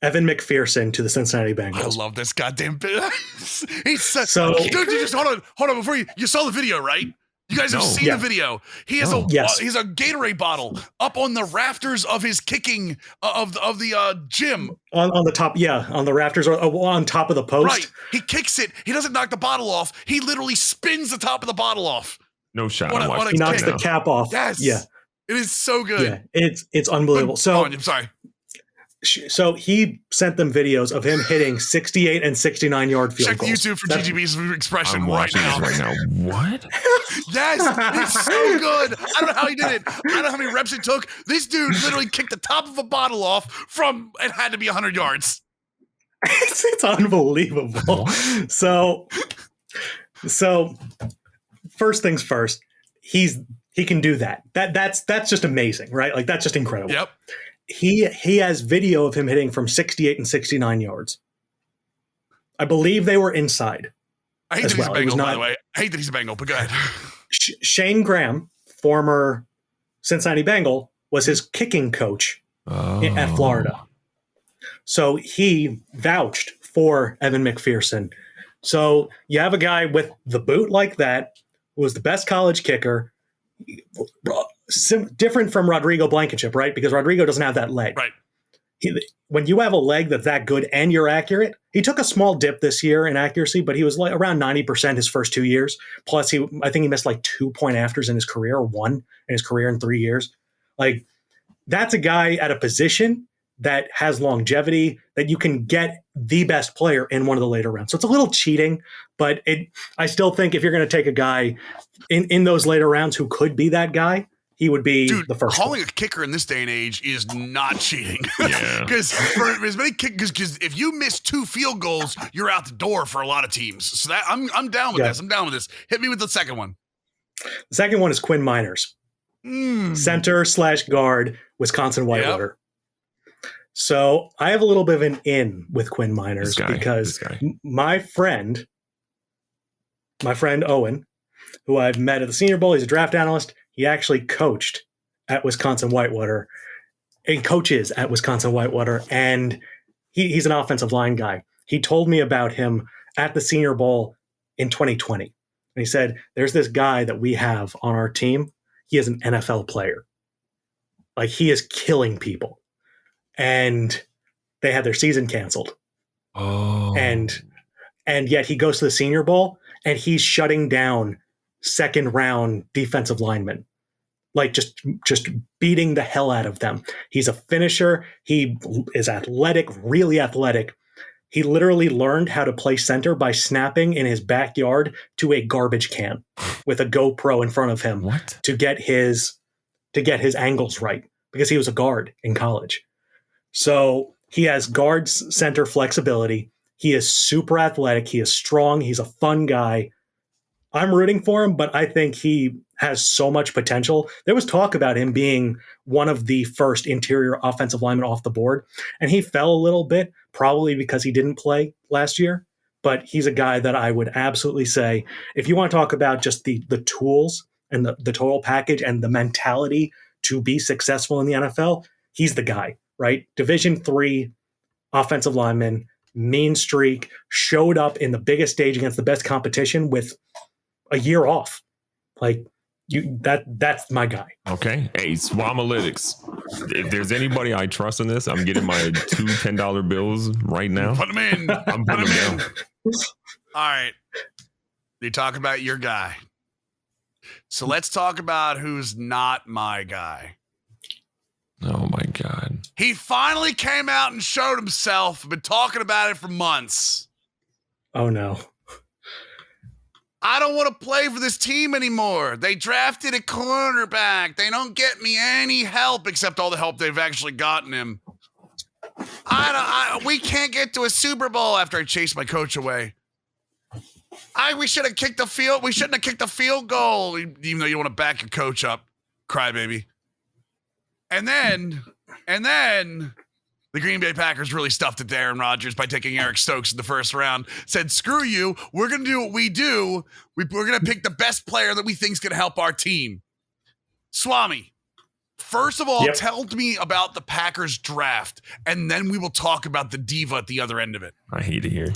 S3: Evan McPherson to the Cincinnati Bengals.
S2: I love this goddamn bit. He's so dude. Just hold on before you saw the video, right? You guys have seen the video. He has he's a Gatorade bottle up on the rafters of his kicking of the gym.
S3: On the top, on the rafters or on top of the post.
S2: Right. He kicks it. He doesn't knock the bottle off. He literally spins the top of the bottle off.
S1: No shot.
S3: He knocks the cap off.
S2: Yes.
S3: Yeah.
S2: It is so good.
S3: Yeah. It's unbelievable.
S2: I'm sorry.
S3: So he sent them videos of him hitting 68 and 69 yard field goals.
S2: Check YouTube for GGB's expression
S1: right now. What?
S2: Yes, it's so good. I don't know how he did it. I don't know how many reps it took. This dude literally kicked the top of a bottle off from it had to be 100 yards.
S3: It's unbelievable. So first things first, he can do that. That's just amazing, right? Like that's just incredible.
S2: Yep.
S3: He has video of him hitting from 68 and 69 yards. I believe they were inside.
S2: I hate that he's a Bengal, by the way. I hate that he's a Bengal, but go ahead.
S3: Shane Graham, former Cincinnati Bengal, was his kicking coach at Florida. So he vouched for Evan McPherson. So you have a guy with the boot like that, who was the best college kicker, different from Rodrigo Blankenship, right? Because Rodrigo doesn't have that leg.
S2: Right.
S3: When you have a leg that's that good and you're accurate, he took a small dip this year in accuracy, but he was like around 90% his first 2 years. Plus, I think he missed like 2 point afters in his career, or 1 in his career in 3 years. Like, that's a guy at a position that has longevity that you can get the best player in one of the later rounds. So it's a little cheating, but I still think if you're going to take a guy in those later rounds who could be that guy, he would be the first.
S2: Calling a kicker in this day and age is not cheating. Because for as many kickers, because if you miss 2 field goals, you're out the door for a lot of teams. So that I'm down with this. I'm down with this. Hit me with the second one.
S3: The second one is Quinn Miners, center/guard, Wisconsin Whitewater. Yep. So I have a little bit of an in with Quinn Miners because my friend my friend Owen, who I've met at the Senior Bowl, he's a draft analyst. He actually coached at Wisconsin Whitewater and coaches at Wisconsin Whitewater, and he's an offensive line guy. He told me about him at the Senior Bowl in 2020. And he said, there's this guy that we have on our team. He is an NFL player. Like, he is killing people. And they had their season canceled.
S1: Oh.
S3: And yet he goes to the Senior Bowl and he's shutting down second round defensive linemen. Like, just beating the hell out of them. He's a finisher. He is athletic, really athletic. He literally learned how to play center by snapping in his backyard to a garbage can with a GoPro in front of him to get his angles right, because he was a guard in college. So he has guard center flexibility. He is super athletic. He is strong. He's a fun guy. I'm rooting for him, but I think he has so much potential. There was talk about him being one of the first interior offensive linemen off the board, and he fell a little bit, probably because he didn't play last year. But he's a guy that I would absolutely say, if you want to talk about just the tools and the total package and the mentality to be successful in the NFL, he's the guy, right? Division III offensive lineman, mean streak, showed up in the biggest stage against the best competition with a year off. Like, that's my guy.
S1: Okay. Hey, Swamalytics. If there's anybody I trust in this, I'm getting my two $10 bills right now.
S2: Put them in.
S1: I'm putting them down.
S2: All right. You talk about your guy. So let's talk about who's not my guy.
S1: Oh my God.
S2: He finally came out and showed himself. I've been talking about it for months.
S3: Oh no.
S2: I don't want to play for this team anymore. They drafted a cornerback. They don't get me any help except all the help they've actually gotten him. We can't get to a Super Bowl after I chased my coach away. We should have kicked the field. We shouldn't have kicked the field goal, even though you want to back your coach up, crybaby. And then the Green Bay Packers really stuffed it to Aaron Rodgers by taking Eric Stokes in the first round. Said, screw you. We're going to do what we do. We're going to pick the best player that we think is going to help our team. Swami, first of all, Tell me about the Packers draft, and then we will talk about the diva at the other end of it.
S1: I hate it here.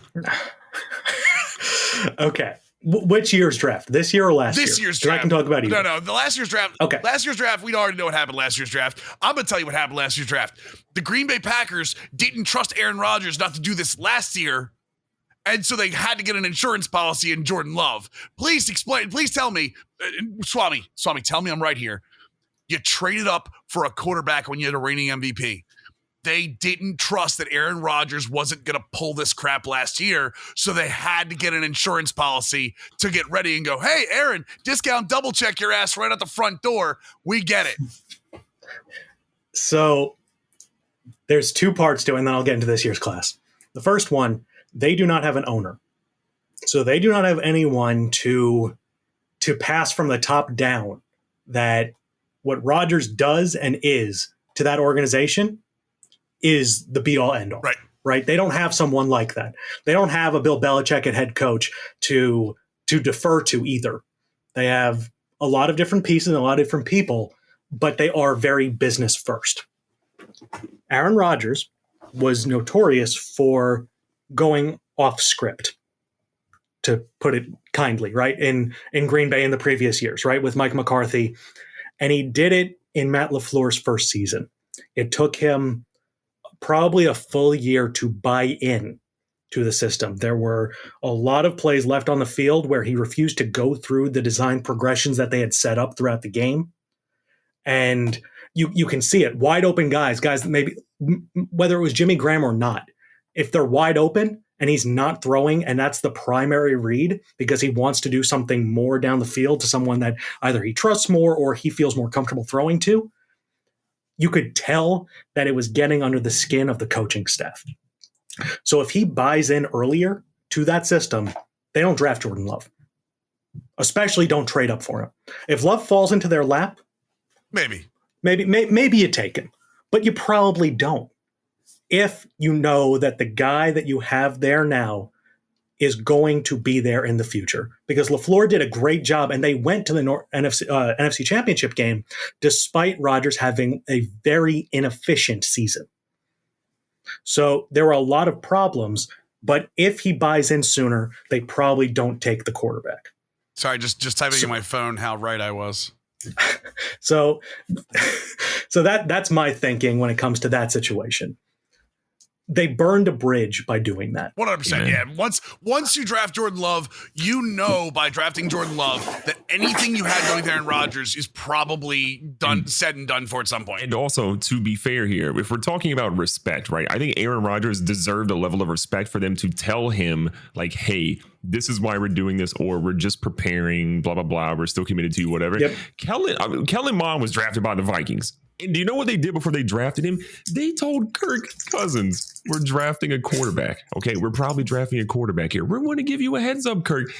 S3: Okay. Which year's draft? This year or last year?
S2: This year's draft.
S3: I can talk about either.
S2: No, the last year's draft.
S3: Okay.
S2: Last year's draft, we already know what happened last year's draft. I'm going to tell you what happened last year's draft. The Green Bay Packers didn't trust Aaron Rodgers not to do this last year, and so they had to get an insurance policy in Jordan Love. Please explain. Please tell me, Swami, tell me I'm right here. You traded up for a quarterback when you had a reigning MVP. They didn't trust that Aaron Rodgers wasn't going to pull this crap last year, so they had to get an insurance policy to get ready and go, hey, Aaron, discount double check your ass right at the front door. We get it.
S3: So there's two parts to it, and then I'll get into this year's class. The first one, they do not have an owner. So they do not have anyone to pass from the top down that what Rodgers does and is to that organization is the be-all, end-all. Right? They don't have someone like that. They don't have a Bill Belichick at head coach to defer to either. They have a lot of different pieces and a lot of different people, but they are very business first. Aaron Rodgers was notorious for going off script, to put it kindly, right? In Green Bay in the previous years, right? With Mike McCarthy. And he did it in Matt LaFleur's first season. It took him probably a full year to buy in to the system. There were a lot of plays left on the field where he refused to go through the design progressions that they had set up throughout the game. And you can see it. Wide open guys that maybe, whether it was Jimmy Graham or not, if they're wide open and he's not throwing, and that's the primary read because he wants to do something more down the field to someone that either he trusts more or he feels more comfortable throwing to, you could tell that it was getting under the skin of the coaching staff. So if he buys in earlier to that system, they don't draft Jordan Love. Especially don't trade up for him. If Love falls into their lap, maybe you take him, but you probably don't. If you know that the guy that you have there now is going to be there in the future because LaFleur did a great job and they went to the NFC Championship game despite Rodgers having a very inefficient season. So there were a lot of problems, but if he buys in sooner, they probably don't take the quarterback.
S2: Sorry, just typing in my phone how right I was.
S3: So that's my thinking when it comes to that situation. They burned a bridge by doing that.
S2: 100%. Yeah. Once you draft Jordan Love, you know by drafting Jordan Love that anything you had going with Aaron Rodgers is probably done, said and done for at some point.
S1: And also, to be fair here, if we're talking about respect, right? I think Aaron Rodgers deserved a level of respect for them to tell him, like, hey, this is why we're doing this, or we're just preparing, blah, blah, blah. We're still committed to you, whatever.
S3: Yep.
S1: Kellen Mond was drafted by the Vikings. And do you know what they did before they drafted him? They told Kirk Cousins, we're drafting a quarterback. Okay, we're probably drafting a quarterback here. We're going to give you a heads up, Kirk.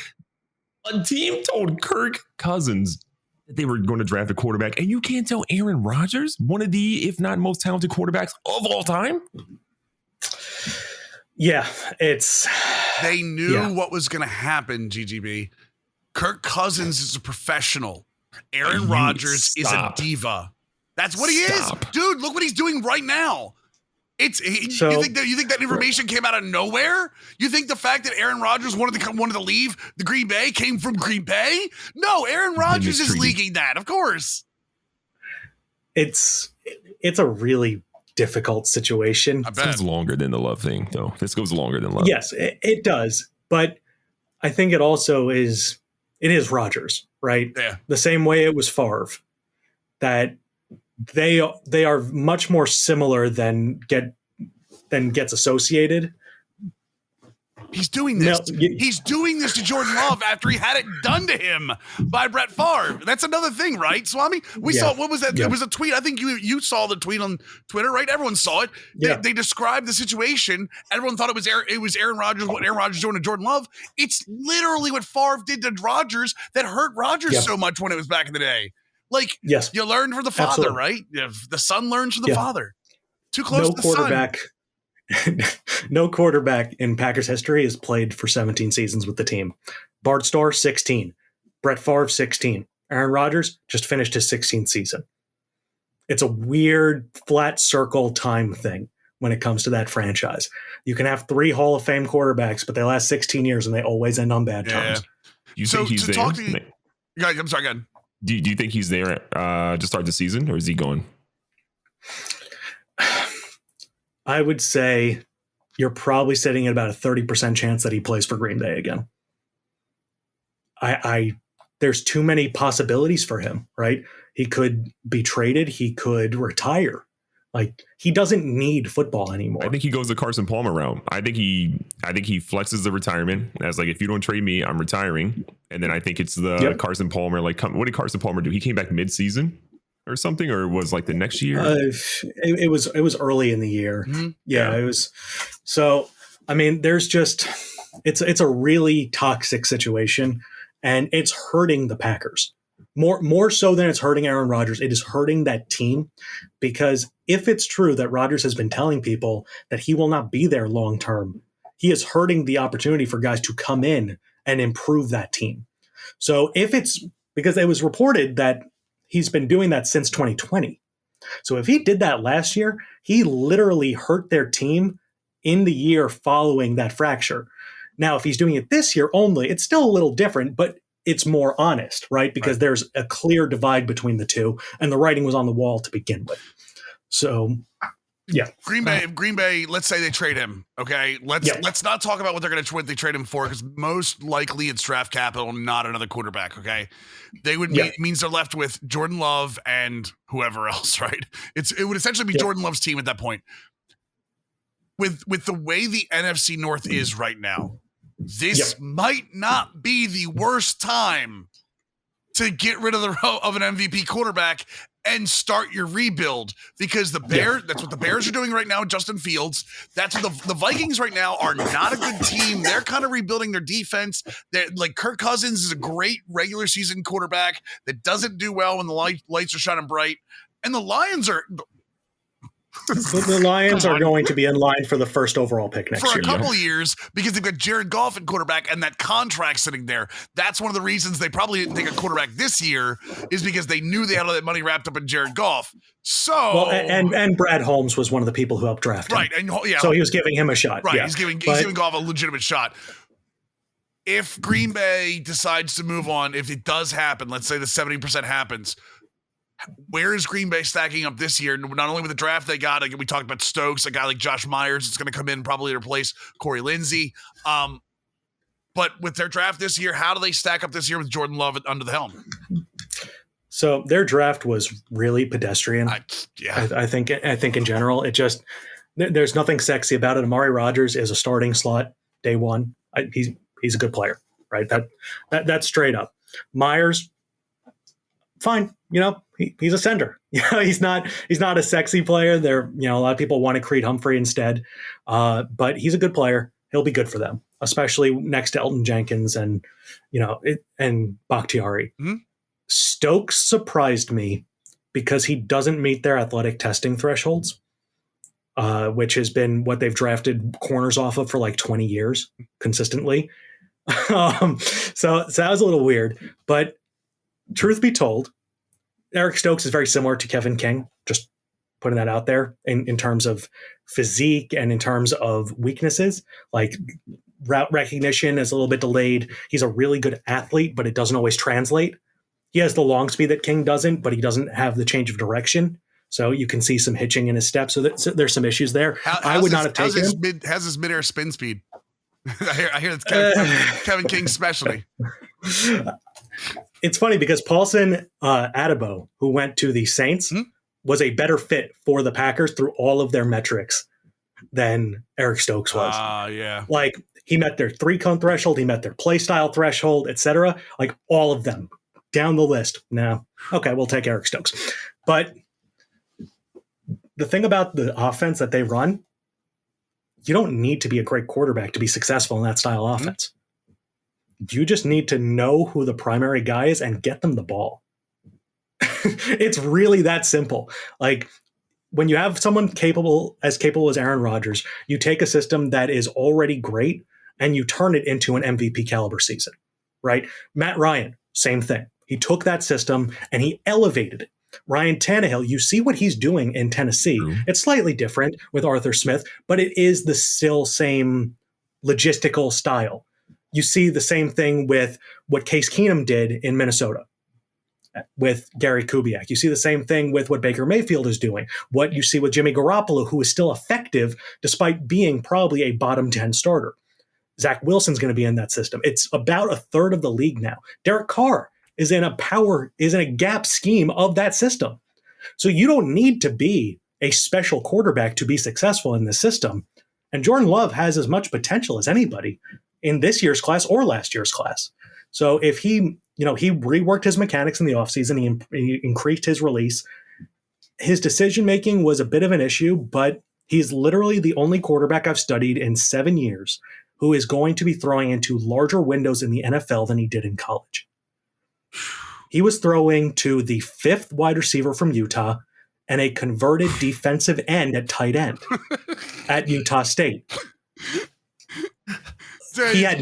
S1: A team told Kirk Cousins that they were going to draft a quarterback, and you can't tell Aaron Rodgers, one of the, if not most talented quarterbacks of all time?
S3: Yeah,
S2: They knew what was going to happen, GGB. Kirk Cousins is a professional. Aaron Rodgers is a diva. That's what he is. Dude, look what he's doing right now. You think that information came out of nowhere? You think the fact that Aaron Rodgers wanted to leave the Green Bay came from Green Bay? No, Aaron Rodgers is leaking that, of course.
S3: It's a really difficult situation.
S1: This goes longer than the Love thing, though. This goes longer than Love.
S3: Yes, it does. But I think it also is Rodgers, right?
S2: Yeah.
S3: The same way it was Favre, that they are much more similar than gets associated.
S2: He's doing this. He's doing this to Jordan Love after he had it done to him by Brett Favre. That's another thing, right, Swami? We saw, what was that?
S3: Yeah.
S2: It was a tweet. I think you saw the tweet on Twitter, right? Everyone saw it. They described the situation. Everyone thought it was Aaron Rodgers, what Aaron Rodgers doing to Jordan Love. It's literally what Favre did to Rodgers that hurt Rodgers so much when it was back in the day. Like, you learned from the father, right? The son learns from the father. Too close to the
S3: quarterback. No quarterback in Packers history has played for 17 seasons with the team. Bart Starr, 16. Brett Favre, 16. Aaron Rodgers just finished his 16th season. It's a weird flat circle time thing when it comes to that franchise. You can have 3 Hall of Fame quarterbacks, but they last 16 years and they always end on bad terms.
S1: You think he's there?
S2: Guys, I'm sorry, go ahead.
S1: Do you think he's there to start the season, or is he going?
S3: I would say you're probably sitting at about a 30% chance that he plays for Green Bay again. There's too many possibilities for him, right? He could be traded. He could retire. Like, he doesn't need football anymore.
S1: I think he goes the Carson Palmer route. I think he flexes the retirement as, like, if you don't trade me, I'm retiring. And then I think it's the Carson Palmer, like, what did Carson Palmer do? He came back mid-season or something, or was like the next year?
S3: It was early in the year. Mm-hmm. Yeah, it was. So, I mean, there's just, it's a really toxic situation, and it's hurting the Packers. More so than it's hurting Aaron Rodgers, it is hurting that team, because if it's true that Rodgers has been telling people that he will not be there long term, he is hurting the opportunity for guys to come in and improve that team. So if it's, because it was reported that he's been doing that since 2020. So if he did that last year, he literally hurt their team in the year following that fracture. Now, if he's doing it this year only, it's still a little different, but it's more honest, right? Because there's a clear divide between the two, and the writing was on the wall to begin with. So, yeah.
S2: Green Bay, let's say they trade him. Okay. Let's not talk about what they're going to they trade him for, because most likely it's draft capital, not another quarterback. Okay. They would means they're left with Jordan Love and whoever else, right? It would essentially be Jordan Love's team at that point. With the way the NFC North is right now, this might not be the worst time to get rid of an MVP quarterback and start your rebuild, because that's what the Bears are doing right now. Justin Fields. That's what the Vikings right now are not a good team. They're kind of rebuilding their defense. They're, like, Kirk Cousins is a great regular season quarterback that doesn't do well when the lights are shining bright. And the Lions are
S3: The Lions are going to be in line for the first overall pick next
S2: for
S3: year.
S2: a couple years because they've got Jared Goff at quarterback and that contract sitting there. That's one of the reasons they probably didn't take a quarterback this year is because they knew they had all that money wrapped up in Jared Goff. So
S3: and Brad Holmes was one of the people who helped draft him.
S2: Right, and
S3: so he was giving him a shot.
S2: Right,
S3: yeah.
S2: he's giving Goff a legitimate shot. If Green Bay decides to move on, if it does happen, let's say the 70% happens, where is Green Bay stacking up this year? Not only with the draft they got, like we talked about Stokes, a guy like Josh Myers is going to come in probably to replace Corey Lindsey. But with their draft this year, how do they stack up this year with Jordan Love under the helm?
S3: So their draft was really pedestrian. I think in general, it just there's nothing sexy about it. Amari Rodgers is a starting slot day one. He's a good player, right? That's straight up. Myers, fine. He's a sender. He's not a sexy player. A lot of people wanted Creed Humphrey instead, but he's a good player. He'll be good for them, especially next to Elton Jenkins and Bakhtiari. Mm-hmm. Stokes surprised me because he doesn't meet their athletic testing thresholds, which has been what they've drafted corners off of for like 20 years consistently. So that was a little weird, but truth be told, Eric Stokes is very similar to Kevin King, just putting that out there in terms of physique and in terms of weaknesses, like route recognition is a little bit delayed. He's a really good athlete, but it doesn't always translate. He has the long speed that King doesn't, but he doesn't have the change of direction. So you can see some hitching in his steps. So there's some issues there. I would not have taken him.
S2: How's his midair spin speed? I hear that's Kevin King's specialty.
S3: It's funny because Paulson Adebo, who went to the Saints, was a better fit for the Packers through all of their metrics than Eric Stokes was.
S2: Yeah.
S3: Like he met their 3-cone threshold, he met their play style threshold, etc. Like all of them down the list. Now, okay, we'll take Eric Stokes. But the thing about the offense that they run, you don't need to be a great quarterback to be successful in that style offense. You just need to know who the primary guy is and get them the ball. It's really that simple. Like when you have someone capable as Aaron Rodgers, you take a system that is already great and you turn it into an MVP caliber season, right? Matt Ryan, same thing. He took that system and he elevated it. Ryan Tannehill, you see what he's doing in Tennessee. It's slightly different with Arthur Smith, but it is the still same logistical style. You see the same thing with what Case Keenum did in Minnesota with Gary Kubiak. You see the same thing with what Baker Mayfield is doing. What you see with Jimmy Garoppolo, who is still effective despite being probably a bottom 10 starter. Zach Wilson's going to be in that system. It's about a third of the league now. Derek Carr is in a gap scheme of that system. So you don't need to be a special quarterback to be successful in this system. And Jordan Love has as much potential as anybody in this year's class or last year's class. So if he reworked his mechanics in the offseason, he increased his release. His decision-making was a bit of an issue, but he's literally the only quarterback I've studied in 7 years who is going to be throwing into larger windows in the NFL than he did in college. He was throwing to the 5th wide receiver from Utah and a converted defensive end at tight end at Utah State. He had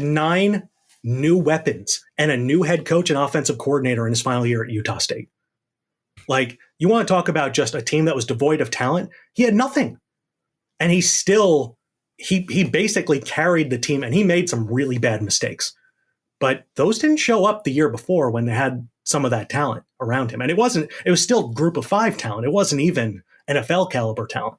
S3: 9 new weapons and a new head coach and offensive coordinator in his final year at Utah State. Like, you want to talk about just a team that was devoid of talent? He had nothing. And he basically carried the team, and he made some really bad mistakes. But those didn't show up the year before when they had some of that talent around him. And it was still group of 5 talent. It wasn't even NFL caliber talent.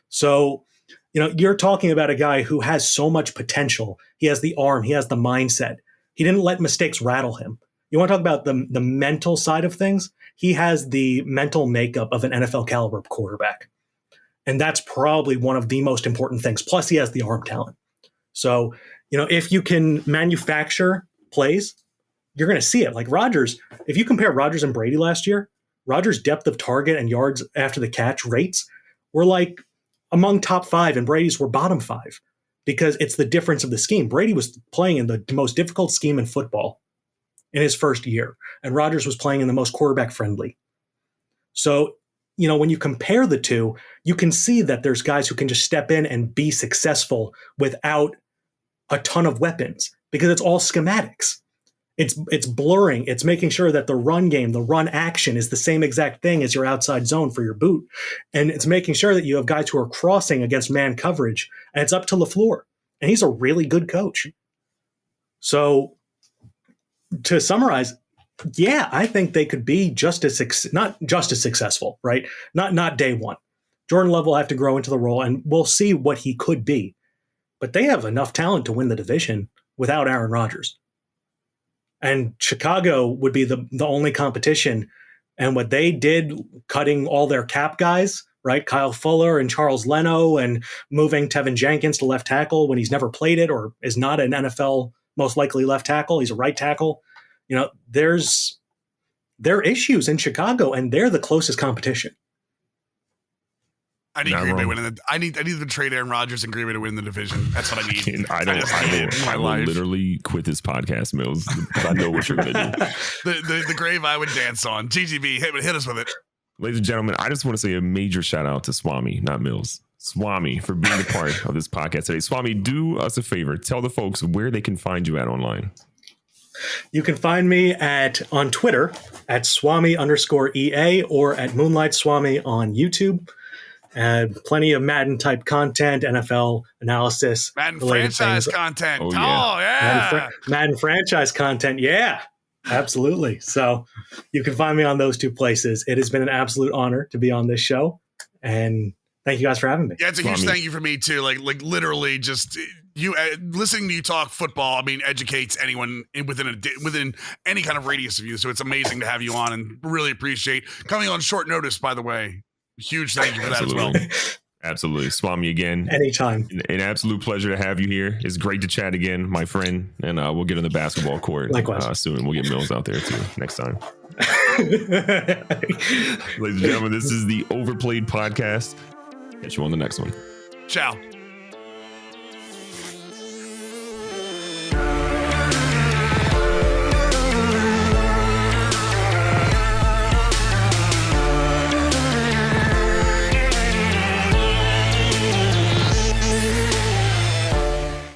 S3: So, you're talking about a guy who has so much potential. He has the arm. He has the mindset. He didn't let mistakes rattle him. You want to talk about the mental side of things? He has the mental makeup of an NFL caliber quarterback. And that's probably one of the most important things. Plus, he has the arm talent. So, if you can manufacture plays, you're going to see it. Like Rodgers, if you compare Rodgers and Brady last year, Rodgers' depth of target and yards after the catch rates were like among top 5, and Brady's were bottom 5 because it's the difference of the scheme. Brady was playing in the most difficult scheme in football in his first year, and Rodgers was playing in the most quarterback friendly. So, when you compare the two, you can see that there's guys who can just step in and be successful without a ton of weapons because it's all schematics. It's blurring. It's making sure that the run game, the run action is the same exact thing as your outside zone for your boot. And it's making sure that you have guys who are crossing against man coverage. And it's up to LaFleur. And he's a really good coach. So to summarize, yeah, I think they could be not just as successful, right? Not day one. Jordan Love will have to grow into the role, and we'll see what he could be. But they have enough talent to win the division without Aaron Rodgers. And Chicago would be the only competition. And what they did, cutting all their cap guys, right? Kyle Fuller and Charles Leno, and moving Tevin Jenkins to left tackle when he's never played it or is not an NFL most likely left tackle. He's a right tackle. There are issues in Chicago, and they're the closest competition.
S2: I need Green Bay winning. I need to trade Aaron Rodgers and Green Bay to win the division. That's what I need.
S1: I will literally quit this podcast, Mills. I know what you're going to
S2: do. The grave I would dance on. GGB, hit us with it.
S1: Ladies and gentlemen, I just want to say a major shout out to Swami, not Mills. Swami, for being a part of this podcast today. Swami, do us a favor. Tell the folks where they can find you at online.
S3: You can find me on Twitter at Swami_EA or at Moonlight Swami on YouTube. Plenty of Madden type content, NFL analysis,
S2: Madden franchise content.
S1: Oh yeah.
S3: Madden franchise content. Yeah, absolutely. So you can find me on those two places. It has been an absolute honor to be on this show, and thank you guys for having me.
S2: Yeah, it's a huge thank you for me too. Like literally, just you listening to you talk football. I mean, educates anyone within any kind of radius of you. So it's amazing to have you on, and really appreciate coming on short notice. By the way. Huge thank you for that as well.
S1: Absolutely. Swami, again.
S3: Anytime.
S1: An absolute pleasure to have you here. It's great to chat again, my friend. And we'll get on the basketball court soon. We'll get Mills out there too next time. Ladies and gentlemen, this is the Overplayed podcast. Catch you on the next one.
S2: Ciao.